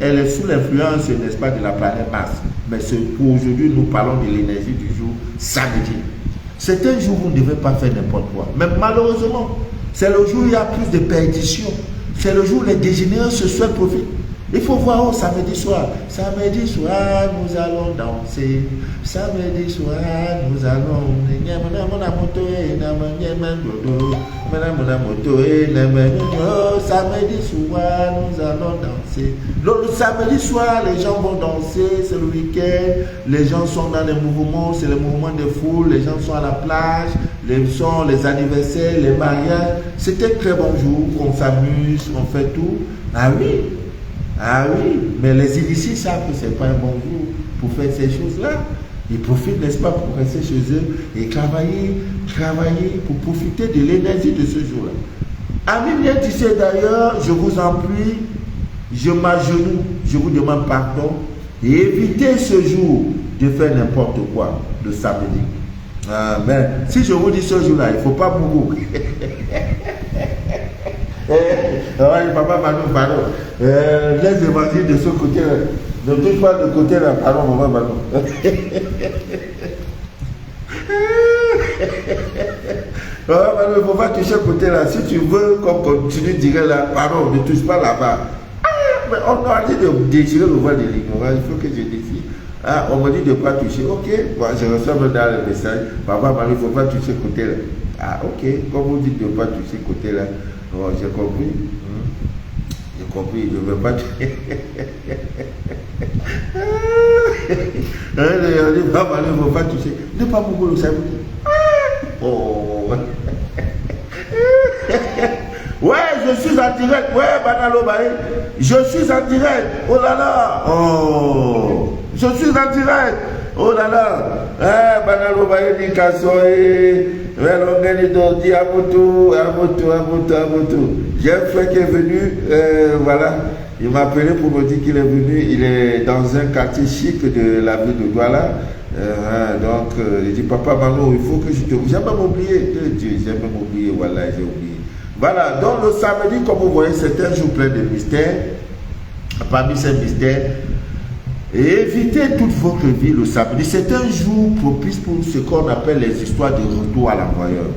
elle est sous l'influence, n'est-ce pas, de la planète Mars. Mais pour aujourd'hui, nous parlons de l'énergie du jour samedi. C'est un jour où vous ne devez pas faire n'importe quoi. Mais malheureusement, c'est le jour où il y a plus de perdition. C'est le jour où les dégénérés se souhaitent profiter. Il faut voir samedi soir. Samedi soir, nous allons danser. Samedi soir, nous allons. Samedi soir, nous allons danser. Donc, le samedi soir, les gens vont danser. C'est le week-end. Les gens sont dans les mouvements. C'est le mouvement de foule. Les gens sont à la plage. Les anniversaires, les mariages. C'est un très bon jour. On s'amuse, on fait tout. Ah oui. Ah oui, mais les initiés savent que ce n'est pas un bon jour pour faire ces choses-là. Ils profitent, n'est-ce pas, pour rester chez eux et travailler pour profiter de l'énergie de ce jour-là. Amis bien tissés d'ailleurs, je vous en prie, je m'agenouille, je vous demande pardon et évitez ce jour de faire n'importe quoi le samedi. Mais si je vous dis ce jour-là, il ne faut pas mourir. Papa Manou, pardon. Laisse l'évangile de ce côté-là. Ne touche pas de côté-là. Pardon, maman Manou. Maman Manou, il ne faut pas toucher le côté-là. Si tu veux qu'on continue de dire là, pardon, ne touche pas là-bas. Mais on a dit de déchirer le voile de l'ignorance. Il faut que je défie. On me dit de ne pas toucher. Ok, bon, je reçois dans le message. Papa Manou, il ne faut pas toucher le côté-là. Ok, comme vous dites de ne pas toucher le côté-là. Oh, j'ai compris. J'ai compris, je ne veux pas tuer. On dit, papa, il ne faut pas toucher. Ne pas beaucoup le savoir. Oh. Ouais, je suis en direct. Ouais, Banalo Baye. Je suis en direct. Oh là là. Oh. Je suis en direct. Oh là là. Banalo Baye dit Kassoé. J'ai un frère qui est venu, voilà, il m'a appelé pour me dire qu'il est venu, il est dans un quartier chic de la ville de Douala. Donc, il dit, papa Mano, il faut que je te... J'ai même oublié, Dieu, j'ai même oublié, voilà, j'ai oublié. Voilà, donc le samedi, comme vous voyez, c'est un jour plein de mystères. Parmi ces mystères, et évitez toute votre vie le samedi. C'est un jour propice pour ce qu'on appelle les histoires de retour à l'envoyeur.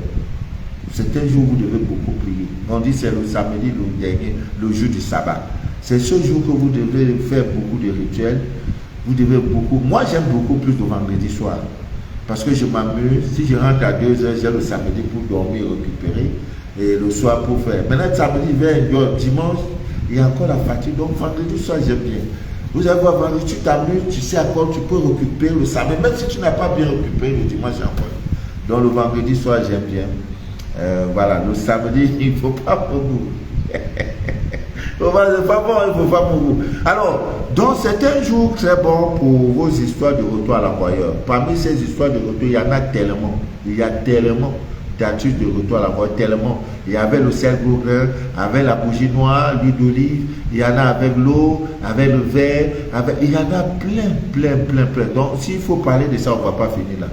C'est un jour où vous devez beaucoup prier. On dit c'est le samedi, le dernier, le jour du sabbat. C'est ce jour que vous devez faire beaucoup de rituels. Vous devez beaucoup. Moi, j'aime beaucoup plus le vendredi soir. Parce que je m'amuse. Si je rentre à 2 heures, j'ai le samedi pour dormir, récupérer. Et le soir pour faire. Maintenant, le samedi, vers dimanche, il y a encore la fatigue. Donc, vendredi soir, j'aime bien. Vous allez voir, tu t'amuses, tu sais à quoi tu peux récupérer le samedi, même si tu n'as pas bien récupéré le dimanche encore. Donc le vendredi soir, j'aime bien. Voilà, le samedi, il ne faut pas mourir. C'est pas bon, il ne faut pas mourir. Alors, donc c'est un jour très bon pour vos histoires de retour à l'envoyeur. Parmi ces histoires de retour, il y en a tellement. Il y a tellement d'astuces de retour à l'envoyeur, tellement. Il y avait le sel brûlé, avec la bougie noire, l'huile d'olive. Il y en a avec l'eau, avec le verre, il y en a plein. Donc, s'il faut parler de ça, on ne va pas finir là.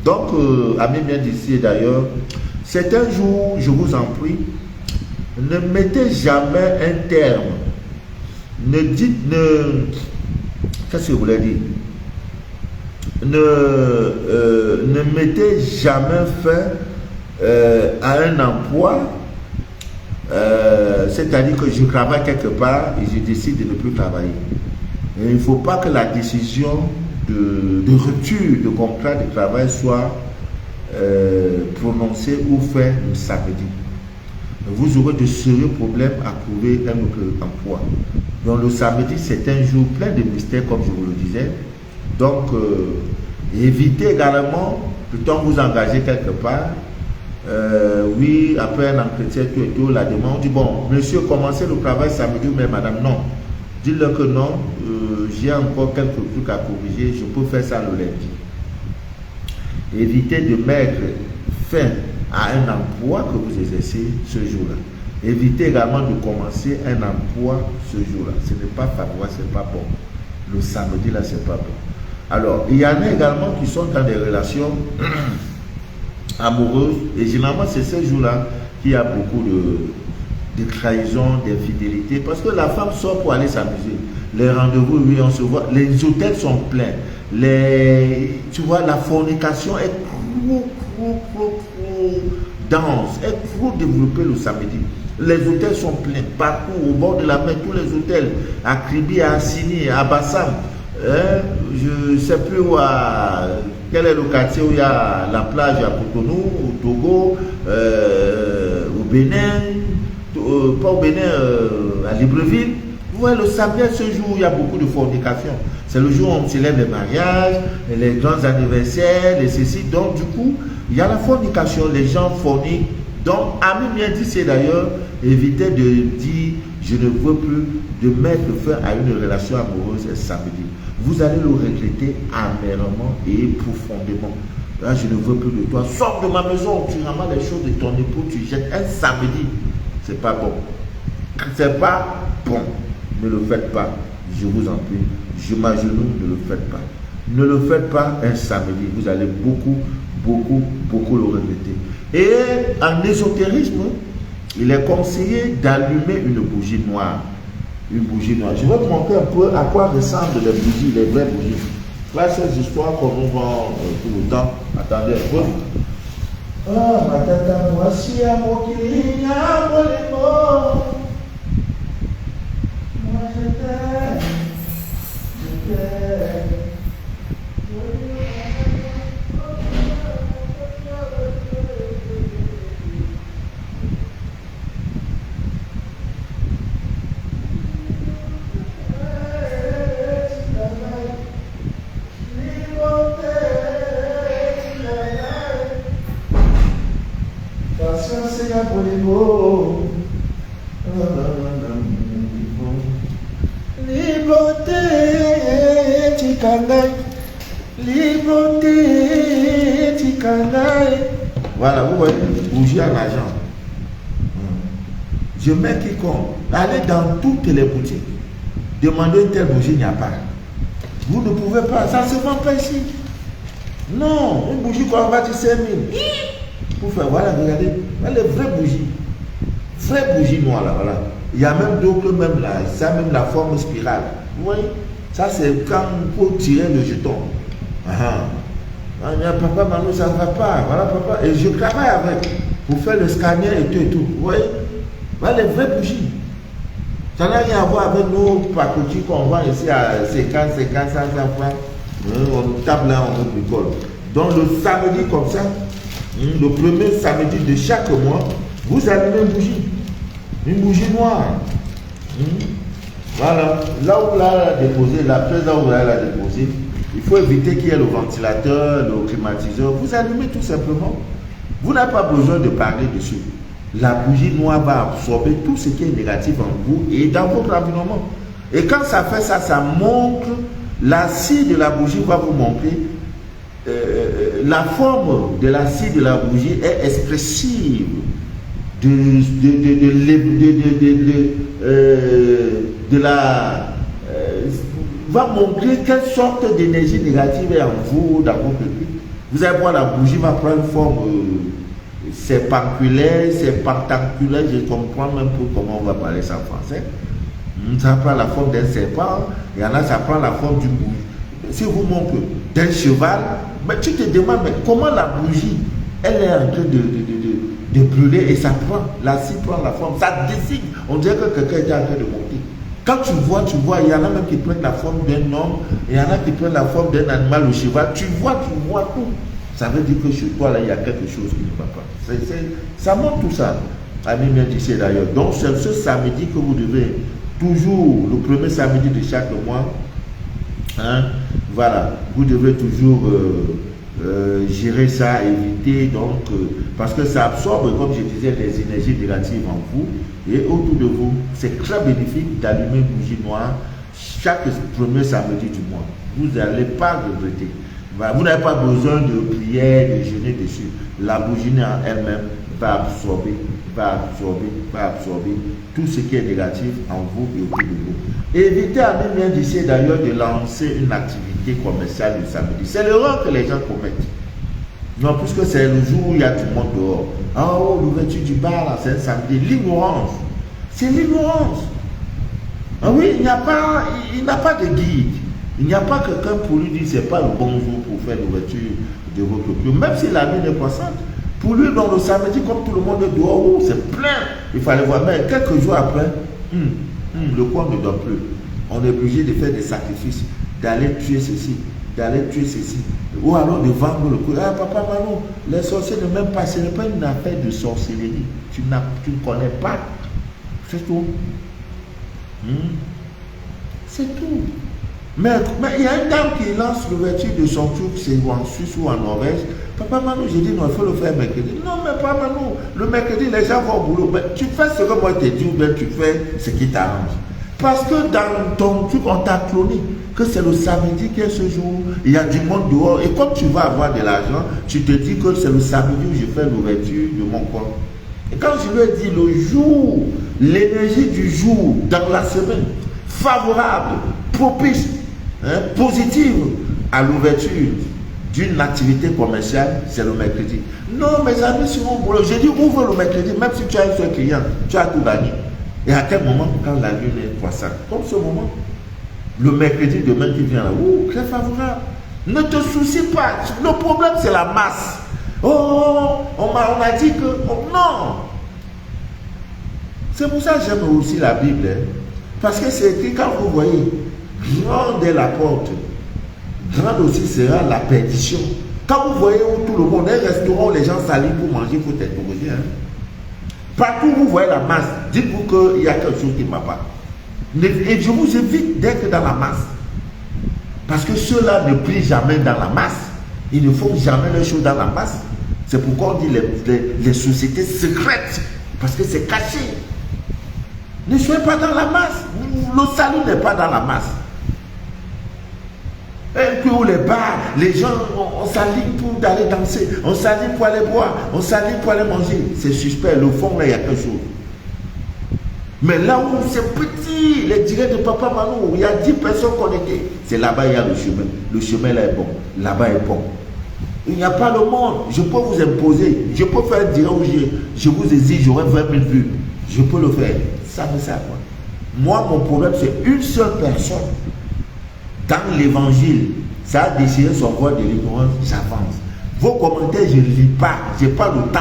Donc, amis bien d'ici d'ailleurs, c'est un jour, je vous en prie, ne mettez jamais un terme. Qu'est-ce que vous voulez dire? Ne mettez jamais fin à un emploi. C'est-à-dire que je travaille quelque part et je décide de ne plus travailler. Et il ne faut pas que la décision de rupture de contrat de travail soit prononcée ou faite le samedi. Vous aurez de sérieux problèmes à trouver un autre emploi. Donc le samedi, c'est un jour plein de mystères, comme je vous le disais. Donc, évitez également, plutôt vous engager quelque part. Oui, après un entretien, tout et tout, la demande, on dit, bon, monsieur, commencez le travail samedi, mais madame, non. Dites-leur que non, j'ai encore quelques trucs à corriger, je peux faire ça le lundi. Évitez de mettre fin à un emploi que vous exercez ce jour-là. Évitez également de commencer un emploi ce jour-là. Ce n'est pas favorable, ce n'est pas bon. Le samedi, là, ce n'est pas bon. Alors, il y en a également qui sont dans des relations amoureuses. Et généralement, c'est ce jour-là qu'il y a beaucoup de trahison, d'infidélité. Parce que la femme sort pour aller s'amuser. Les rendez-vous, oui, on se voit. Les hôtels sont pleins. Tu vois, la fornication est trop dense, est trop développée le samedi. Les hôtels sont pleins, partout, au bord de la mer, tous les hôtels, à Kribi, à Assini, à Bassam, je ne sais plus quel est le quartier où il y a la plage à Cotonou, au Togo, au Bénin, pas au Bénin, à Libreville. Vous voyez, le samedi, ce jour où il y a beaucoup de fornication. C'est le jour où on célèbre les mariages, les grands anniversaires, les ceci. Donc, du coup, il y a la fornication, les gens forniquent. Donc, Ami bien dit, c'est d'ailleurs éviter de dire je ne veux plus de mettre fin à une relation amoureuse samedi. Vous allez le regretter amèrement et profondément. Là, je ne veux plus de toi. Sors de ma maison, tu ramasses les choses de ton époux, tu jettes un samedi. C'est pas bon. C'est pas bon. Ne le faites pas. Je vous en prie. Je m'agenouille, ne le faites pas. Ne le faites pas un samedi. Vous allez beaucoup le regretter. Et en ésotérisme, il est conseillé d'allumer une bougie noire. Une bougie noire. Je vais te montrer un peu à quoi ressemblent les bougies, les vraies bougies. Là, ces histoires qu'on nous vend tout le temps. Attendez un peu. Ah, ma tata, voici à mon qui a mon moi je t'aime. Je t'aime. Voilà, vous voyez, bougie à l'argent. Je mets quiconque. Allez dans toutes les boutiques. Demandez telle bougie, il n'y a pas. Vous ne pouvez pas, ça ne se vend pas ici. Non, une bougie qu'on va dire 5 000. Pour faire, voilà, regardez, les vraies bougies. Vraies bougies noires là, voilà. Il y a même d'autres, même là, ça a même la forme spirale. Vous voyez, ça c'est quand pour tirer le jeton. Papa, maman, ça ne va pas. Voilà, papa. Et je travaille avec pour faire le scanner et tout et tout. Vous voyez, voilà les vraies bougies. Ça n'a rien à voir avec nos pacotis qu'on vend ici à 50, 100 francs. On tape là, on bricole. Donc le samedi comme ça, le premier samedi de chaque mois, vous allumez une bougie noire. Voilà, là où vous l'avez déposé, la pièce là où vous l'avez déposé, il faut éviter qu'il y ait le ventilateur, le climatiseur. Vous allumez tout simplement. Vous n'avez pas besoin de parler dessus. La bougie noire va absorber tout ce qui est négatif en vous et dans votre environnement. Et quand ça fait ça, ça montre, la scie de la bougie va vous montrer, la forme de la scie de la bougie est expressive va montrer quelle sorte d'énergie négative est en vous, dans votre vie. Vous allez voir, la bougie va prendre une forme serpentaculaire, je comprends même pas comment on va parler ça en français. Ça prend la forme d'un serpent, il y en a, ça prend la forme d'une bougie. Si vous montre d'un cheval, mais tu te demandes, mais comment la bougie, elle est en train de brûler et ça prend, la scie prend la forme, ça décide, on dirait que quelqu'un est en train de monter. Quand tu vois, il y en a même qui prennent la forme d'un homme, il y en a qui prennent la forme d'un animal, le cheval, tu vois tout. Ça veut dire que chez toi, là, il y a quelque chose qui ne va pas. Ça montre tout ça. Ami bien dit d'ailleurs. Donc, c'est ce samedi que vous devez, toujours, le premier samedi de chaque mois, voilà, vous devez toujours gérer ça, éviter, donc, parce que ça absorbe, comme je disais, les énergies négatives en vous et autour de vous. C'est très bénéfique d'allumer une bougie noire chaque premier samedi du mois. Vous n'allez pas regretter. Vous n'avez pas besoin de prière, de jeûner dessus. La bougie en elle-même va absorber tout ce qui est négatif en vous et autour de vous. Évitez à même bien d'ici d'ailleurs de lancer une activité commerciale le samedi. C'est l'erreur que les gens commettent. Non, puisque c'est le jour où il y a tout le monde dehors. Oh, l'ouverture du bar, là, c'est un samedi. L'ignorance. C'est l'ignorance. Ah oui, il n'a pas de guide. Il n'y a pas quelqu'un pour lui dire c'est pas le bon jour pour faire l'ouverture de votre club. Même si la nuit n'est poissante. Pour lui, dans le samedi, comme tout le monde est dehors, oh, c'est plein. Il fallait voir. Mais quelques jours après, le coin ne dort plus. On est obligé de faire des sacrifices, d'aller tuer ceci, d'aller tuer ceci. Ou alors de vendre le coup. Ah, papa Manon, les sorciers ne m'aiment pas. Ce n'est pas une affaire de sorcellerie. Tu ne connais pas. C'est tout. C'est tout. Mais il y a une dame qui lance l'ouverture de son truc, c'est en Suisse ou en Norvège. Papa Manou, j'ai dit non, il faut le faire mercredi. Non, mais Papa Manou, le mercredi, les gens vont au boulot. Mais tu fais ce que moi je t'ai dit ou bien tu fais ce qui t'arrange. Parce que dans ton truc, on t'a cloné que c'est le samedi qui est ce jour. Il y a du monde dehors. Et comme tu vas avoir de l'argent, tu te dis que c'est le samedi où je fais l'ouverture de mon compte. Et quand je lui ai dit le jour, l'énergie du jour dans la semaine, favorable, propice, positive à l'ouverture d'une activité commerciale, c'est le mercredi. Non, mes amis, sur mon boulot, j'ai dit ouvre le mercredi, même si tu as un seul client, tu as tout gagné. Et à quel moment, quand la lune est croissante, comme ce moment, le mercredi demain qui vient là, très favorable. Ne te soucie pas, le problème c'est la masse. Oh, on a dit que, oh, non. C'est pour ça que j'aime aussi la Bible, parce que c'est écrit quand vous voyez, grande est la porte, grande aussi sera la perdition. Quand vous voyez où tout le monde, un restaurant où les gens s'alignent pour manger, il faut t'interroger. Partout où vous voyez la masse, dites-vous qu'il y a quelque chose qui ne va pas. Et je vous évite d'être dans la masse. Parce que ceux-là ne prient jamais dans la masse. Ils ne font jamais les choses dans la masse. C'est pourquoi on dit les sociétés secrètes. Parce que c'est caché. Ne soyez pas dans la masse. Le salut n'est pas dans la masse. Et puis où les bars, les gens, on s'aligne pour aller danser, on s'aligne pour aller boire, on s'aligne pour aller manger. C'est suspect, le fond là, il y a quelque chose. Mais là où c'est petit, les directs de Papa Manou, il y a 10 personnes connectées. C'est là-bas, il y a le chemin. Le chemin là est bon. Là-bas est bon. Il n'y a pas le monde. Je peux vous imposer. Je peux faire un direct où je vous exige, j'aurai 20 000 vues. Je peux le faire. Ça me sert à quoi? Moi, mon problème, c'est une seule personne. Dans l'évangile, ça a déchiré son voile de l'ignorance, j'avance. Vos commentaires, je ne lis pas. Je n'ai pas le temps.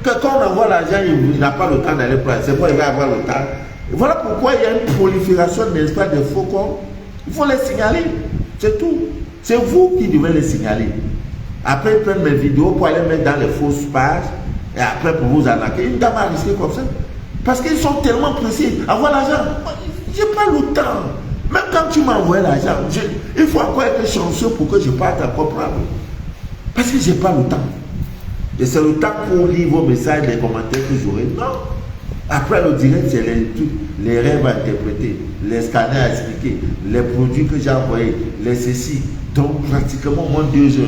Quand on envoie l'argent, il n'a pas le temps d'aller prendre. C'est quoi il va avoir le temps? Voilà pourquoi il y a une prolifération, n'est-ce pas, de faux comptes. Il faut les signaler. C'est tout. C'est vous qui devez les signaler. Après, ils prennent mes vidéos pour aller mettre dans les fausses pages. Et après, pour vous arnaquer. Une dame a risqué comme ça. Parce qu'ils sont tellement pressés. Avoir l'argent, je n'ai pas le temps. Même quand tu m'as envoyé l'argent, il faut encore être chanceux pour que je parte encore prendre. Parce que je n'ai pas le temps. Et c'est le temps pour lire vos messages, les commentaires que j'aurai. Non. Après le direct, c'est les rêves à interpréter, les scanners à expliquer, les produits que j'ai envoyés, les ceci. Donc pratiquement moins de 2 heures.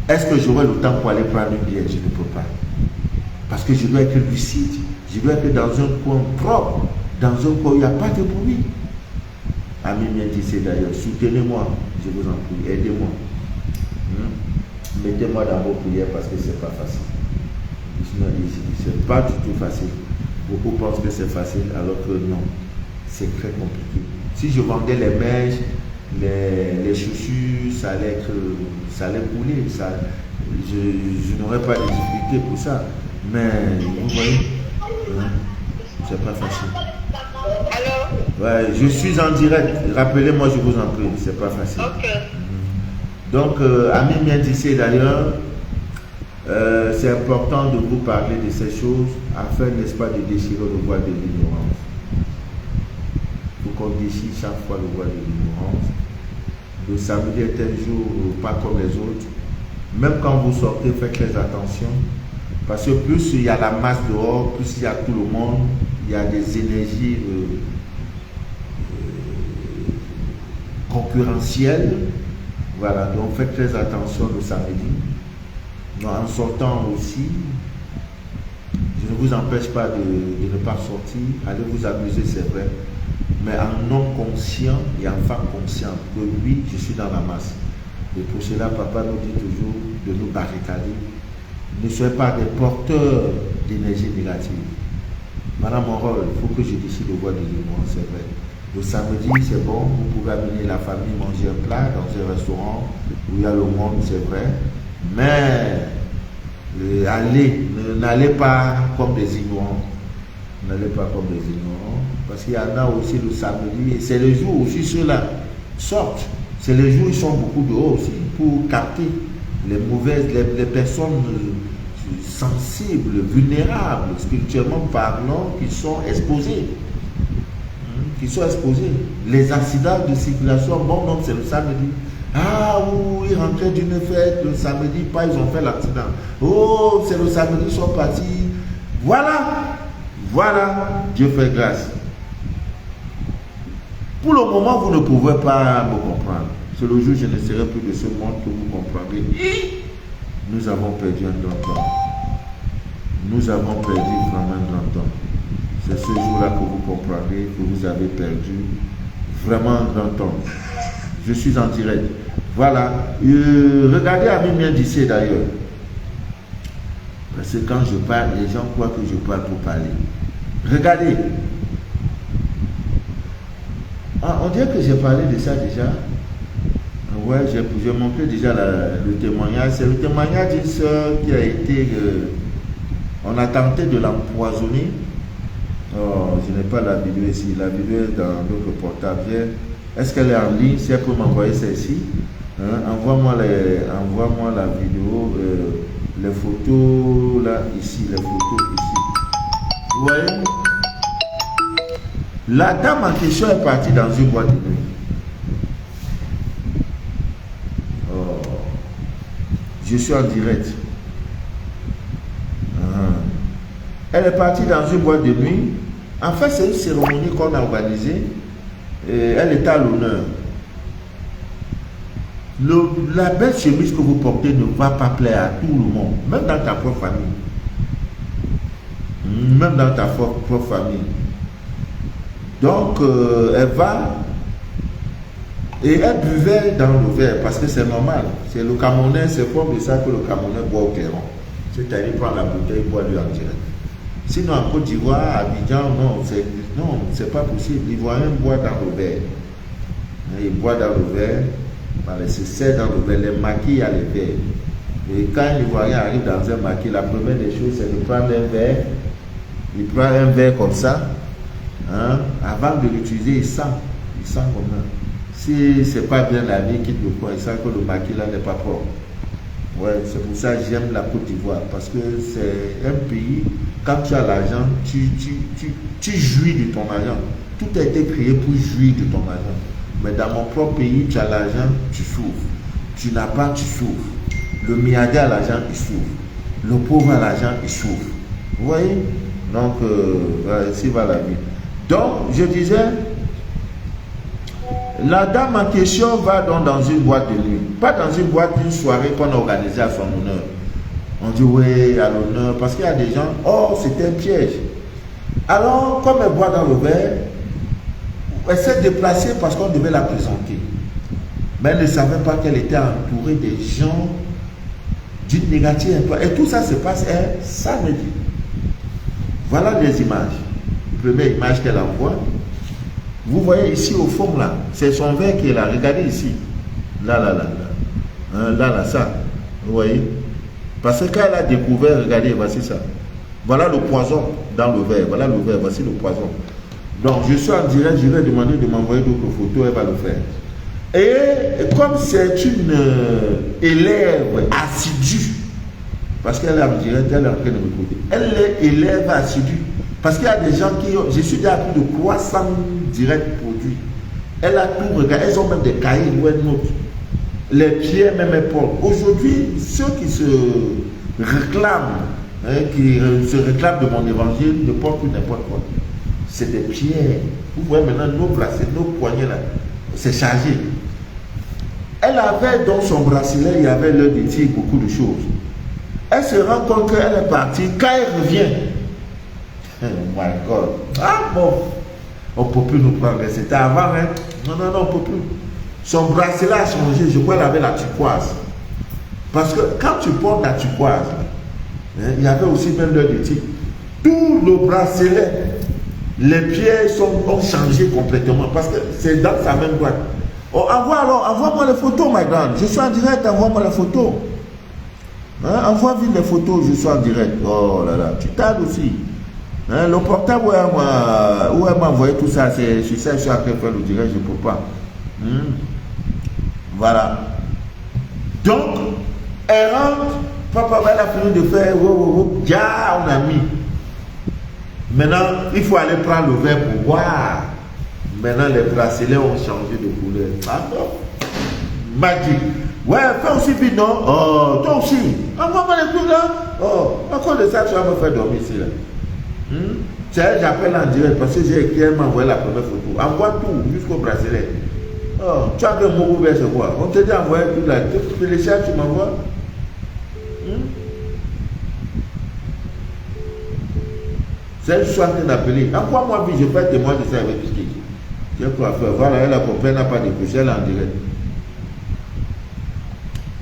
Est-ce que j'aurai le temps pour aller prendre une bière? Je ne peux pas. Parce que je dois être lucide. Je dois être dans un coin propre, dans un coin où il n'y a pas de bruit. Ami bien dit d'ailleurs, soutenez-moi, je vous en prie, aidez-moi. Mettez-moi dans vos prières parce que ce n'est pas facile. C'est pas du tout facile. Beaucoup pensent que c'est facile alors que non, c'est très compliqué. Si je vendais les mèches, les chaussures, ça allait couler. Je n'aurais pas de difficulté pour ça. Mais vous voyez, c'est pas facile. Ouais, je suis en direct. Rappelez-moi, je vous en prie, c'est pas facile. Okay. Donc, Ami Miendissé d'ailleurs, c'est important de vous parler de ces choses afin, n'est-ce pas, de déchirer le voile de l'ignorance. Il faut qu'on déchire chaque fois le voile de l'ignorance. Le samedi est un jour pas comme les autres. Même quand vous sortez, faites très attention. Parce que plus il y a la masse dehors, plus il y a tout le monde, il y a des énergies concurrentielles. Voilà, donc faites très attention le samedi. Donc, en sortant aussi, je ne vous empêche pas de ne pas sortir, allez vous amuser, c'est vrai. Mais en homme conscient et en femme consciente, que oui, je suis dans la masse. Et pour cela, papa nous dit toujours de nous barricader. Ne soyez pas des porteurs d'énergie négative. Madame mon rôle, il faut que je décide de voir des démons, c'est vrai. Le samedi, c'est bon, vous pouvez amener la famille manger un plat dans un restaurant où il y a le monde, c'est vrai. Mais n'allez pas comme des ignorants. N'allez pas comme des ignorants. Parce qu'il y en a aussi le samedi, et c'est le jour aussi ceux-là sortent. C'est le jour où ils sont beaucoup dehors aussi pour capter les mauvaises, les personnes sensibles, vulnérables, spirituellement parlant, qui sont exposées. Les accidents de circulation, bon, donc c'est le samedi. Ah, oh, ils rentraient d'une fête le samedi, pas ils ont fait l'accident. Oh, c'est le samedi, ils sont partis. Voilà, Dieu fait grâce. Pour le moment, vous ne pouvez pas me comprendre. C'est le jour où je ne serai plus de ce monde que vous comprendrez. Nous avons perdu un grand temps. Nous avons perdu vraiment un grand temps. C'est ce jour-là que vous comprendrez que vous avez perdu vraiment un grand temps. Je suis en direct. Voilà. Regardez à Mimien d'ici d'ailleurs. Parce que quand je parle, les gens croient que je parle pour parler. Regardez. Ah, on dirait que j'ai parlé de ça déjà. Ouais, j'ai montré déjà le témoignage. C'est le témoignage d'une soeur qui a été... on a tenté de l'empoisonner. Oh, je n'ai pas la vidéo ici. La vidéo est dans notre portable. Est-ce qu'elle est en ligne? Si elle peut m'envoyer celle-ci, hein? Envoie-moi la vidéo, les photos là, ici, les photos ici. Vous voyez? La dame en question est partie dans une boîte de nuit. Oh. Je suis en direct. Elle est partie dans une boîte de nuit. En fait, c'est une cérémonie qu'on a organisée. Et elle était à l'honneur. La belle chemise que vous portez ne va pas plaire à tout le monde, même dans ta propre famille. Même dans ta propre famille. Donc, elle va et elle buvait dans le verre parce que c'est normal. C'est le Camerounais, c'est comme ça que le Camerounais boit au clairon. C'est-à-dire, il prend la bouteille, il boit lui en direct. Sinon, en Côte d'Ivoire, à Abidjan, non, c'est pas possible. L'Ivoirien boit dans le verre. Il boit dans le verre, il se sert dans le verre, les maquis à les verres. Et quand l'Ivoirien arrive dans un maquis, la première des choses, c'est de prendre un verre. Il prend un verre comme ça. Hein, avant de l'utiliser, il sent comme ça. Si c'est pas bien lavé, il quitte le coin, il sent que le maquis là n'est pas propre. Ouais, c'est pour ça que j'aime la Côte d'Ivoire, parce que c'est un pays, quand tu as l'argent, tu jouis de ton argent. Tout a été créé pour jouir de ton argent. Mais dans mon propre pays, tu as l'argent, tu souffres. Tu n'as pas, tu souffres. Le milliardaire a l'argent, il souffre. Le pauvre a l'argent, il souffre. Vous voyez? Donc, ici va la vie. Donc, je disais, la dame en question va donc dans une boîte de nuit. Pas dans une boîte d'une soirée qu'on a organisée à son honneur. On dit oui, à l'honneur, parce qu'il y a des gens, oh, c'était un piège. Alors, comme elle boit dans le verre, elle s'est déplacée parce qu'on devait la présenter. Mais elle ne savait pas qu'elle était entourée des gens d'une négative. Et tout ça se passe un samedi. Voilà des images. La première image qu'elle envoie. Vous voyez ici au fond là, c'est son verre qui est là. Regardez ici. Là. Là, ça. Vous voyez? Parce que quand elle a découvert, regardez, voici ça. Voilà le poison dans le verre. Voilà le verre, voici le poison. Donc je suis en direct, je vais demander de m'envoyer d'autres photos, elle va le faire. Et comme c'est une élève assidue, parce qu'elle est en direct, elle est en train de m'écouter. Elle est élève assidue. Parce qu'il y a des gens qui ont, je suis déjà à plus de 300 directs produits. Elle a tout regardé, elles ont même des cahiers où elles notent. Les pieds, même épaules. Aujourd'hui, ceux qui se réclament, qui se réclament de mon évangile, ne portent plus n'importe quoi. C'est des pierres. Vous voyez maintenant nos bras, nos poignets là, c'est chargé. Elle avait dans son bracelet, il y avait l'heure de tir, beaucoup de choses. Elle se rend compte qu'elle est partie. Quand elle revient, oh my God. Ah bon, on ne peut plus nous prendre. C'était avant, hein? Non, non, non, on ne peut plus. Son bracelet a changé. Je crois qu'elle avait la turquoise. Parce que quand tu portes la turquoise, hein, il y avait aussi même l'heure de tir. Tout le bracelet, les pieds ont changé complètement. Parce que c'est dans sa même boîte. Oh, envoie-moi les photos, madame. Je suis en direct, envoie-moi les photos. Hein, envoie vite les photos, je suis en direct. Oh là là, tu tardes aussi. Hein, le portable où elle m'a envoyé tout ça, c'est sur ça, je suis en train de faire le direct, je ne peux pas. Voilà. Donc, elle rentre, papa, elle a fini de faire, déjà, on a mis. Maintenant, il faut aller prendre le verre pour boire. Maintenant, les bracelets ont changé de couleur. Ah non, magique. Ouais, fais aussi vite, non? Oh, toi aussi. Envoie-moi les trucs là. Oh, à cause de ça, tu vas me faire dormir ici là. J'appelle en direct parce que j'ai écrit, elle m'a envoyé la première photo. Envoie tout jusqu'au bracelet. Oh, tu as un mot ouvert, c'est quoi? On te dit envoyer tout là. Tu télécharges, tu m'envoies. C'est je suis en train d'appeler. Envoie-moi vite, je fais témoin de ça avec Piquet. J'ai quoi faire. Voilà, elle a compris, elle n'a pas de coucher, elle est en direct.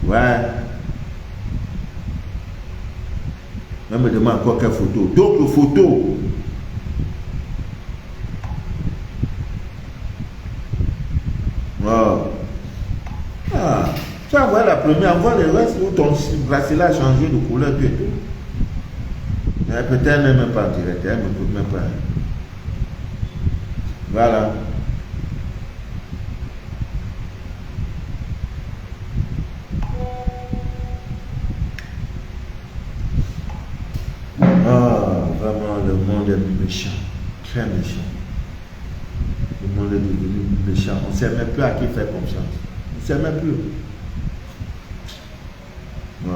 Ouais. Elle me demande encore quelle photo. D'autres photos. Oh. Ah. Tu as envoyé la première, envoie le reste où ton bracelet a changé de couleur et tout. Peut-être elle n'est même pas en direct, elle ne m'écoute même pas. Voilà. Ah, vraiment, le monde est méchant, très méchant. Le monde est devenu méchant. On ne sait même plus à qui faire confiance. On ne sait même plus. Oh.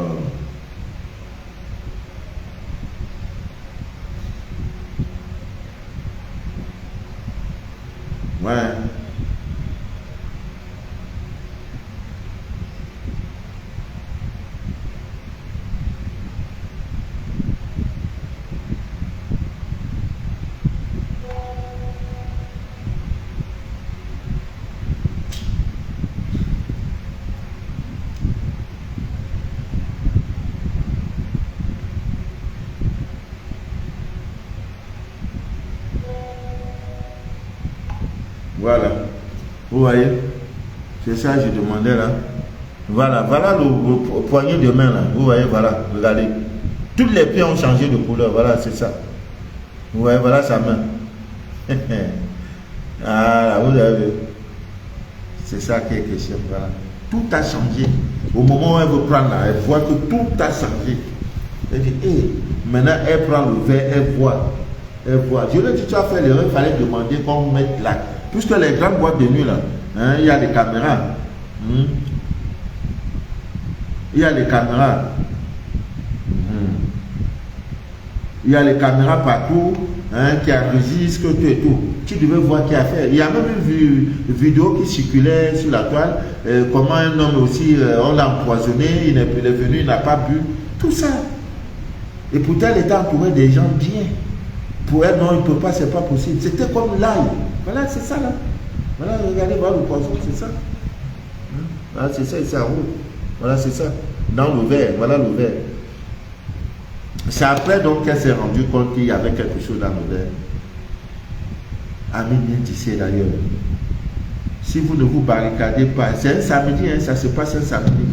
Ouais. Voilà. Vous voyez? C'est ça que je demandais là. Voilà, voilà le poignet de main là. Vous voyez, voilà, regardez. Tous les pieds ont changé de couleur. Voilà, c'est ça. Vous voyez, voilà sa main. Ah, vous avez vu. C'est ça qui est question. Voilà. Tout a changé. Au moment où elle veut prendre là, elle voit que tout a changé. Elle dit, hey, maintenant elle prend le verre, elle voit. Elle voit. Je lui ai dit, tu as fait l'erreur, il fallait demander qu'on mette là. Puisque les grandes boîtes de nuit là, hein, il y a des caméras. Il y a les caméras. Il y a les caméras partout, hein, qui enregistrent tout et tout. Tu devais voir qui a fait. Il y a même une vidéo qui circulait sur la toile, comment un homme aussi, on l'a empoisonné, il est venu, il n'a pas bu. Tout ça. Et pourtant, elle était entourée des gens bien. Pour elle, non, il ne peut pas, c'est pas possible. C'était comme l'ail. Voilà, c'est ça là. Voilà, regardez, voilà le poisson, c'est ça. Voilà, c'est ça, c'est en haut. Voilà, c'est ça. Dans le verre, voilà le verre. C'est après donc qu'elle s'est rendue compte qu'il y avait quelque chose dans le verre. Ami bien tissé d'ailleurs. Si vous ne vous barricadez pas, c'est un samedi, hein, ça se passe un samedi.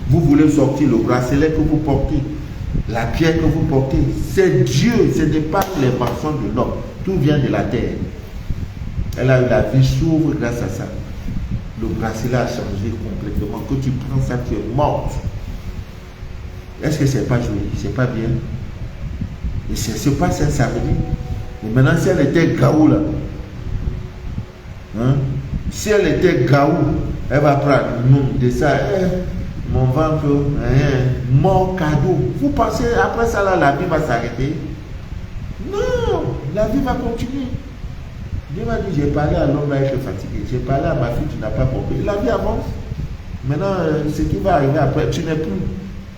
Vous voulez sortir le bracelet que vous portez, la pierre que vous portez, c'est Dieu, ce n'est pas les mensonges de l'homme. Tout vient de la terre. Elle a eu la vie s'ouvre grâce à ça. Le bracelet a changé complètement. Que tu prends ça, tu es morte. Est-ce que c'est pas joli? C'est pas bien? Et c'est pas un samedi. Et maintenant, si elle était gaou là, hein? Si elle était gaou, elle va prendre de ça. Mon ventre, mon cadeau. Vous pensez après ça là, la vie va s'arrêter? Non, la vie va continuer. Dieu m'a dit, j'ai parlé à l'homme là, il est fatigué. J'ai parlé à ma fille, tu n'as pas compris. La vie avance. Maintenant, ce qui va arriver après, tu n'es plus.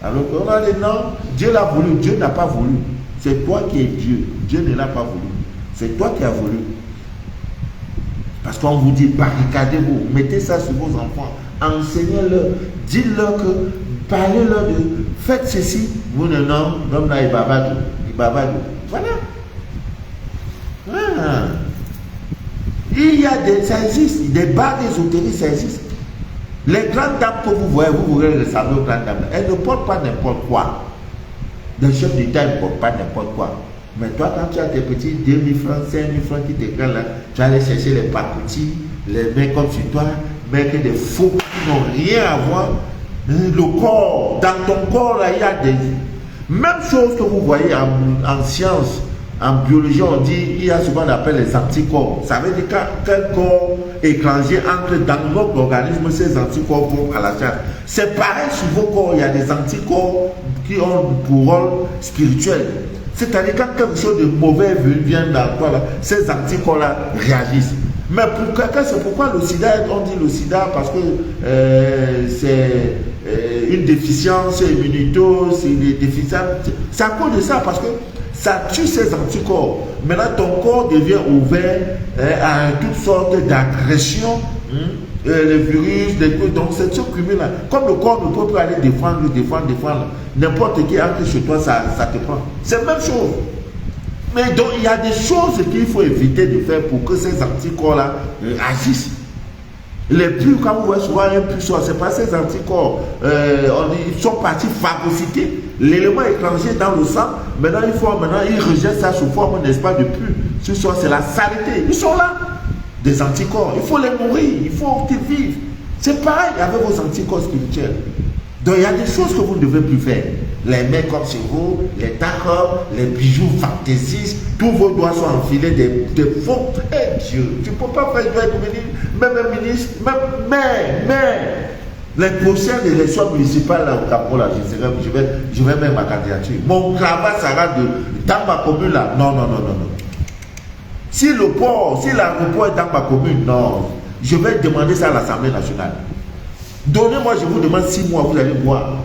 Alors qu'on a dit non, Dieu l'a voulu, Dieu n'a pas voulu. C'est toi qui es Dieu. Dieu ne l'a pas voulu. C'est toi qui as voulu. Parce qu'on vous dit, barricadez-vous, mettez ça sur vos enfants, enseignez-leur, dites-leur que, parlez-leur de, faites ceci. Vous ne non, l'homme là, il bavade. Voilà. Ah. Il y a des, ça existe, des bars ésotériques, ça existe. Les grandes dames que vous voyez le savoir aux grandes dames, elles ne portent pas n'importe quoi. Les chefs d'État ne portent pas n'importe quoi. Mais toi, quand tu as tes petits 2000 francs, 5000 francs qui te prennent là, tu vas aller chercher les pacoutis, les mecs comme sur toi, mecs des faux qui n'ont rien à voir. Le corps, dans ton corps, là, il y a des... Même chose que vous voyez en science, en biologie, on dit, il y a ce qu'on appelle les anticorps. Ça veut dire qu'un corps étranger entre dans notre organisme, ces anticorps vont à la charge. C'est pareil sur vos corps, il y a des anticorps qui ont pour rôle spirituel. C'est-à-dire quand quelque chose de mauvais vient dans toi, là, ces anticorps-là réagissent. Mais pour quelqu'un, c'est pourquoi le sida, on dit le sida parce que c'est une déficience immunitaire, c'est des déficiences. C'est à cause de ça, parce que ça tue ces anticorps. Maintenant, ton corps devient ouvert à toutes sortes d'agressions, les virus, les trucs. Donc, c'est ce cumul-là. Comme le corps ne peut pas aller défendre, n'importe qui entre chez toi, ça te prend. C'est la même chose. Mais donc, il y a des choses qu'il faut éviter de faire pour que ces anticorps-là agissent. Les plus, quand vous voyez souvent un puissant, c'est pas ces anticorps. Ils sont partis phagocyter l'élément étranger dans le sang. Maintenant, ils rejettent ça sous forme, n'est-ce pas, de pu. Ce soir, c'est la saleté. Ils sont là, des anticorps. Il faut les nourrir, il faut qu'ils vivent. C'est pareil avec vos anticorps spirituels. Donc, il y a des choses que vous ne devez plus faire. Les mecs comme chez vous, les tacos, les bijoux fantaisistes, tous vos doigts sont enfilés des faux. Eh Dieu, tu ne peux pas faire même un ministre, mais les prochaines élections municipales là, au Cameroun, là, je vais mettre ma candidature. Mon cravate sera dans ma commune là. Non. Si le port, si l'aéroport est dans ma commune, non. Je vais demander ça à l'Assemblée nationale. Donnez-moi, je vous demande 6 mois, vous allez voir.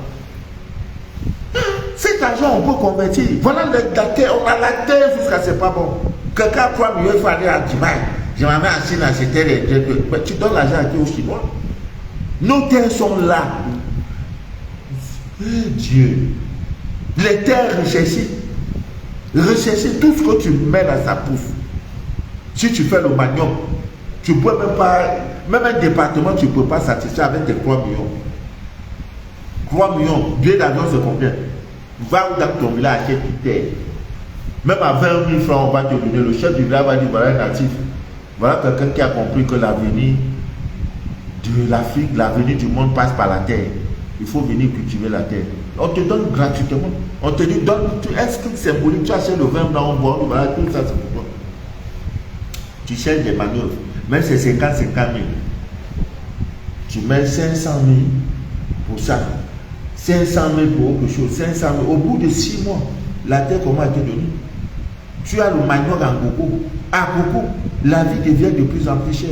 Cet argent, on peut convertir. Voilà la terre, on a la terre jusqu'à c'est pas bon. Quelqu'un a 3 millions, il faut aller à Dubaï. Je m'en mets en Chine, acheter les trucs. Mais tu donnes l'argent à qui aux Chinois? Nos terres sont là. Dieu. Les terres recherchées. Rechercher tout ce que tu mets là, ça pouffe. Si tu fais le manioc, tu ne peux même pas. Même un département, tu ne peux pas satisfaire avec tes 3 millions. 3 millions, billet d'avion, c'est combien? Va dans ton village acheter une terre. Même à 20 000 francs, on va te donner. Le chef du village va dire voilà un natif. Voilà quelqu'un qui a compris que l'avenir de l'Afrique, l'avenir du monde passe par la terre. Il faut venir cultiver la terre. On te donne gratuitement. On te dit donne, tu inscris symbolique, tu achètes le vin blanc, on boit, voilà, tout ça c'est pour toi. Tu cherches des manœuvres. Même c'est 50 000. Tu mets 500 000 pour ça. 500 000 pour autre chose, 500 000. Au bout de 6 mois, la terre comment été donnée? Tu as le manioc en Gogo. À Gogo, la vie devient de plus en plus chère.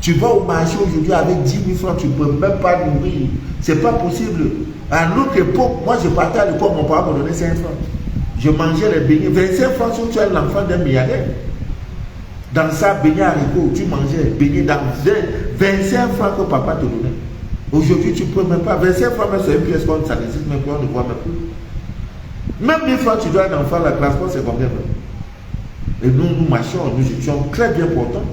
Tu vas au marché aujourd'hui avec 10 000 francs, tu ne peux même pas nourrir. Ce n'est pas possible. À notre époque, moi je partais à l'époque, mon père me donnait 5 francs. Je mangeais les beignets. 25 francs si tu es l'enfant d'un milliardaire. Dans ça, beignet haricot, tu mangeais beignet dans 25 francs que papa te donnait. Aujourd'hui, tu ne peux même pas. 25 francs, même sur une pièce, ça n'existe même plus, on ne voit même plus. Même 1000 francs, tu dois un enfant, la transport, c'est combien? Et nous marchions, nous étions très bien portants.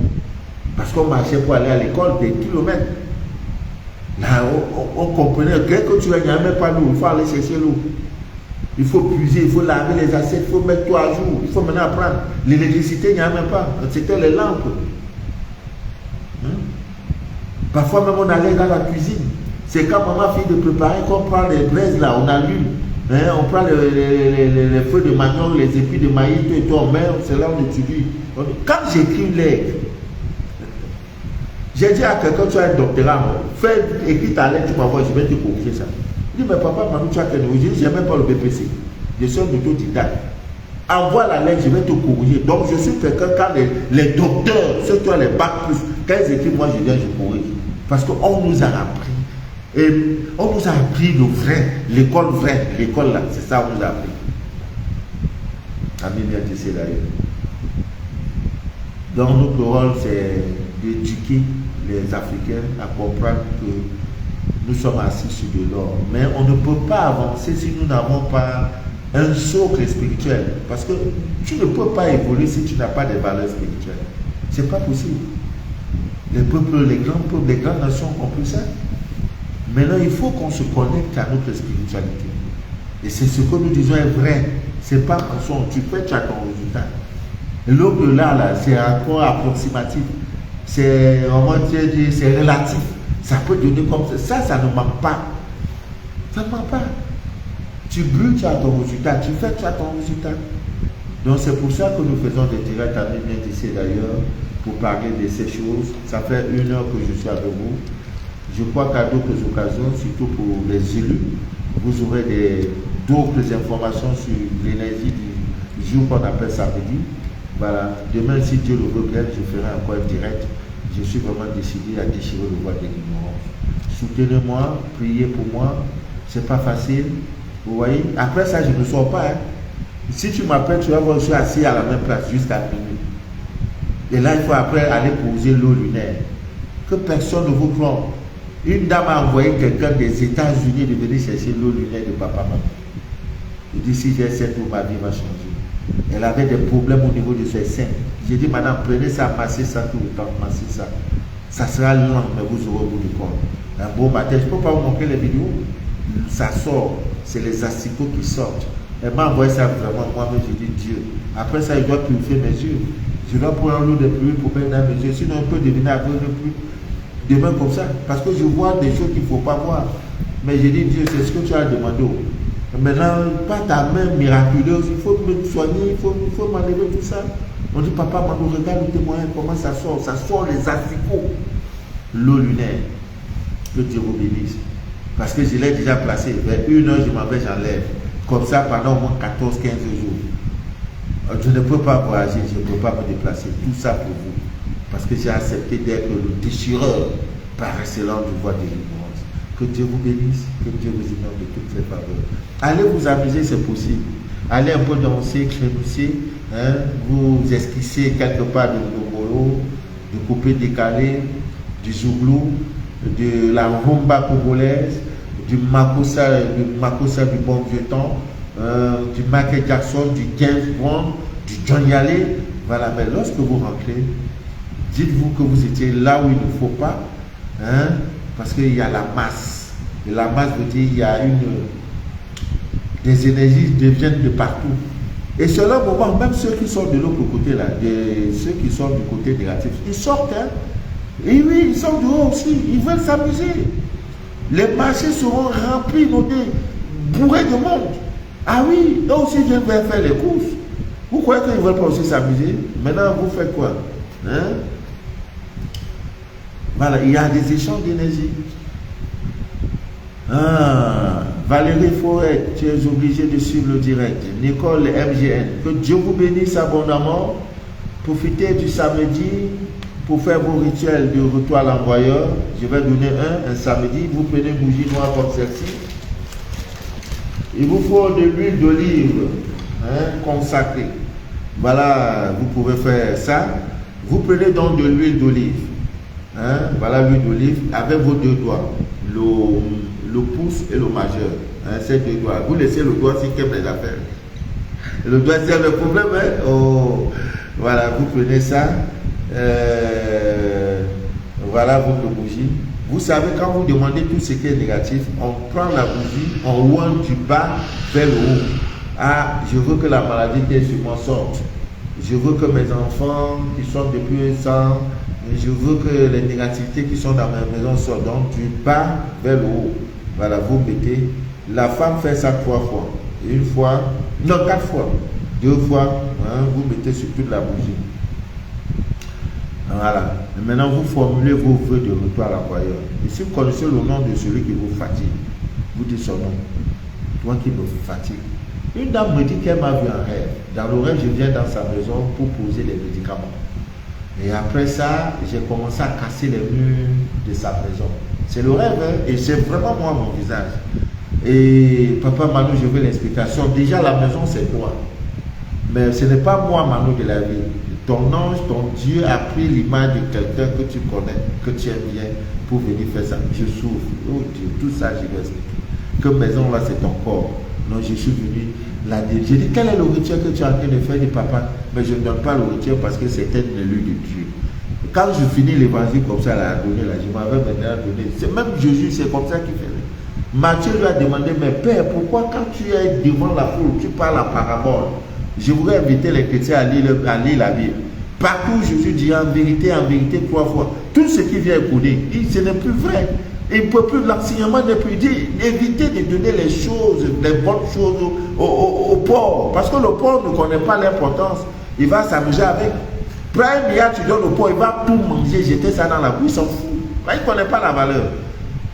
Parce qu'on marchait pour aller à l'école des kilomètres. Là, on comprenait que tu n'as même pas l'eau, il faut aller chercher l'eau. Il faut puiser, il faut laver les assiettes, il faut mettre tout à jour, il faut maintenant apprendre. L'électricité, il n'y a même pas. C'était les lampes. Parfois même on allait dans la cuisine. C'est quand maman fait de préparer qu'on prend les braises là, on allume. On prend les feuilles de manioc, les épis de maïs, tout et tout, on met, c'est là on étudie. Quand j'écris une lettre, j'ai dit à quelqu'un, tu as un doctorat, fais, écris ta lettre, tu m'envoies, je vais te corriger ça. Il dit, mais papa, Manu, tu as quel niveau? Je dis, je n'ai même pas le BPC. Je suis un autodidacte. Envoie la lettre, je vais te corriger. Donc, je suis quelqu'un, quand les docteurs, ceux qui ont les bacs plus, quand ils écrivent, moi, je viens, je corrige. Parce qu'on nous a appris Et on nous a appris le vrai, l'école là, c'est ça qu'on nous a appris. Ami bien tu sais d'ailleurs. Donc notre rôle c'est d'éduquer les Africains à comprendre que nous sommes assis sur de l'or. Mais on ne peut pas avancer si nous n'avons pas un socle spirituel. Parce que tu ne peux pas évoluer si tu n'as pas des valeurs spirituelles. C'est pas possible. Les peuples, les grandes nations ont compris ça. Maintenant, il faut qu'on se connecte à notre spiritualité. Et c'est ce que nous disons est vrai. C'est pas comme ça, tu fais, tu as ton résultat. Et l'au-delà, c'est encore approximatif. C'est relatif. Ça peut donner comme ça. Ça ne manque pas. Ça ne manque pas. Tu brûles, tu as ton résultat. Tu fais, tu as ton résultat. Donc c'est pour ça que nous faisons des directs avec bien ici d'ailleurs, pour parler de ces choses. Ça fait 1 heure que je suis avec vous. Je crois qu'à d'autres occasions, surtout pour les élus, vous aurez d'autres informations sur l'énergie du jour qu'on appelle samedi. Voilà. Demain, si Dieu le veut bien, je ferai encore un direct. Je suis vraiment décidé à déchirer le voile de l'ignorance. Soutenez-moi, priez pour moi. C'est pas facile. Vous voyez? Après ça, je ne sors pas. Hein. Si tu m'appelles, tu vas voir, je suis assis à la même place jusqu'à minuit. Et là, il faut après aller poser l'eau lunaire. Que personne ne vous croit. Une dame a envoyé quelqu'un des États-Unis de venir chercher l'eau lunaire de papa maman. Il dit si j'ai cette eau, ma vie va changer. Elle avait des problèmes au niveau de ses seins. J'ai dit madame, prenez ça, massez ça tout le temps, massez ça. Ça sera lent, mais vous aurez au bout du compte. Un beau matin, je ne peux pas vous montrer les vidéos. Ça sort, c'est les asticots qui sortent. Elle m'a envoyé ça vraiment, moi-même, j'ai dit Dieu. Après ça, il doit purifier mes yeux. Je dois prendre l'eau de pluie pour mettre dans mes yeux. Sinon, on peut devenir à cause de pluie. Demain comme ça. Parce que je vois des choses qu'il ne faut pas voir. Mais j'ai dit Dieu, c'est ce que tu as demandé. Maintenant, pas ta main miraculeuse. Il faut me soigner, il faut m'enlever tout ça. On dit, papa, maman, regarde le témoin, comment ça sort. Ça sort les asticots. L'eau lunaire. Que Dieu vous bénisse. Parce que je l'ai déjà placé. Vers 1 heure, je m'en vais, j'enlève. Comme ça, pendant au moins 14-15 jours. Je ne peux pas voyager, je ne peux pas me déplacer. Tout ça pour vous. Parce que j'ai accepté d'être le déchireur par excellence du voile de l'ignorance. Que Dieu vous bénisse, que Dieu vous innove de toutes ses faveurs. Allez vous amuser, c'est possible. Allez un peu danser, crémousser, hein, vous esquisser quelque part de l'obolo, du coupé décalé, du zouglou, de la rumba congolaise, du makossa du bon vieux temps, du Michael Jackson, du James Brown, du Johnny Hallyday. Voilà, mais lorsque vous rentrez, dites-vous que vous étiez là où il ne faut pas, hein, parce qu'il y a la masse. Et la masse veut dire qu'il y a des énergies qui viennent de partout. Et c'est là moment, même ceux qui sont de l'autre côté, là, ceux qui sont du côté négatif, ils sortent. Hein. Et oui, ils sont dehors aussi. Ils veulent s'amuser. Les marchés seront remplis, bourrés de monde. Ah oui, eux aussi viennent faire les courses. Vous croyez qu'ils ne veulent pas aussi s'amuser? Maintenant, vous faites quoi? Hein? Voilà, il y a des échanges d'énergie. Ah, Valérie Forêt, tu es obligé de suivre le direct. Nicole MGN, que Dieu vous bénisse abondamment. Profitez du samedi pour faire vos rituels de retour à l'envoyeur. Je vais donner un samedi. Vous prenez une bougie noire comme celle-ci. Il vous faut de l'huile d'olive, hein, consacrée. Voilà, vous pouvez faire ça. Vous prenez donc de l'huile d'olive. Hein, voilà l'huile d'olive avec vos 2 doigts, le pouce et le majeur. Hein, ces 2 doigts. Vous laissez le doigt si quelqu'un les affaires. Le doigt c'est le problème. Hein? Oh, voilà, vous prenez ça. Voilà votre bougie. Vous savez, quand vous demandez tout ce qui est négatif, on prend la bougie, on ouvre du bas vers le haut. Ah, je veux que la maladie qui est sur moi sorte. Je veux que mes enfants qui sont depuis 100, je veux que les négativités qui sont dans ma maison sortent. Donc du bas vers le haut. Voilà, vous mettez. La femme fait ça 3 fois. 1 fois, non 4 fois. 2 fois, hein, vous mettez sur toute la bougie. Voilà. Et maintenant, vous formulez vos vœux de retour à l'envoyeur. Et si vous connaissez le nom de celui qui vous fatigue, vous dites son nom. Toi qui me fatigue. Une dame me dit qu'elle m'a vu en rêve. Dans le rêve, je viens dans sa maison pour poser les médicaments. Et après ça, j'ai commencé à casser les murs de sa maison. C'est le rêve, hein? Et c'est vraiment moi mon visage. Et papa Manu, je veux l'explication. Déjà la maison c'est toi. Mais ce n'est pas moi Manu de la vie. Ton ange, ton Dieu a pris l'image de quelqu'un que tu connais, que tu aimes bien, pour venir faire ça. Je souffre. Oh Dieu, tout ça je vais expliquer. Que maison là c'est ton corps. Non, je suis venu la dire. J'ai dit, quelle est l'héritière que tu es en train de faire du papa? Mais je ne donne pas l'héritière parce que c'est un élu de Dieu. Quand je finis l'évangile comme ça, elle a donné là, je m'avais maintenant donné. C'est même Jésus, c'est comme ça qu'il faisait. Matthieu lui a demandé, mais Père, pourquoi quand tu es devant la foule, tu parles en parabole? Je voudrais inviter les chrétiens à lire la Bible. Partout, Jésus dit en vérité, 3 fois. Tout ce qui vient écouter, ce n'est plus vrai. Il ne peut plus, l'enseignement n'est plus dit. Évitez de donner les choses, les bonnes choses aux pauvres. Parce que le pauvre ne connaît pas l'importance. Il va s'amuser avec. Prends un milliard, tu donnes au pauvre, il va tout manger, jeter ça dans la bouche, il s'en fout. Là, il ne connaît pas la valeur.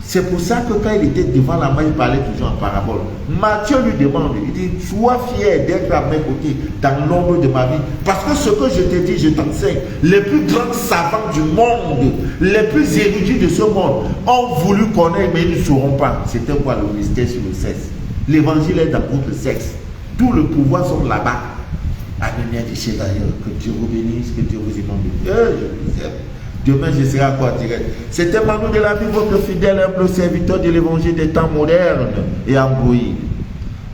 C'est pour ça que quand il était devant la main, il parlait toujours en parabole. Matthieu lui demande, il dit, sois fier d'être à mes côtés dans l'ombre de ma vie. Parce que ce que je te dis, je t'enseigne. Les plus grands savants du monde, les plus érudits de ce monde, ont voulu connaître, mais ils ne sauront pas. C'était quoi le mystère sur le sexe? L'évangile est dans votre sexe. Tout le pouvoir sont là-bas. Amen, des chers d'ailleurs, que Dieu vous bénisse, que Dieu vous inonde. Je vous aime. Demain, je serai à quoi direct. C'était Manu de la vie, votre fidèle, humble serviteur de l'évangile des temps modernes et embrouillés.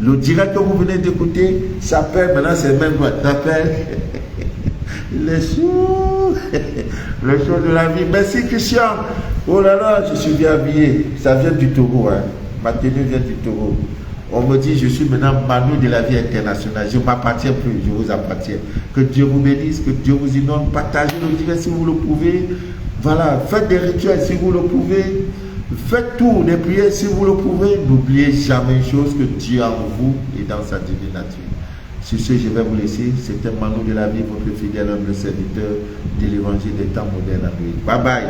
Le direct que vous venez d'écouter s'appelle, maintenant c'est même quoi, s'appelle les choses de la vie. Merci Christian. Oh là là, je suis bien habillé. Ça vient du Togo, hein. Ma tenue vient du Togo. On me dit, je suis maintenant Manu de la vie internationale. Je ne m'appartiens plus, je vous appartiens. Que Dieu vous bénisse, que Dieu vous inonde. Partagez le direct si vous le pouvez. Voilà, faites des rituels si vous le pouvez. Faites tout, des prières si vous le pouvez. N'oubliez jamais une chose, que Dieu a en vous et dans sa divine nature. Sur ce, je vais vous laisser. C'était Manu de la vie, votre fidèle humble serviteur de l'évangile des temps modernes. Bye bye.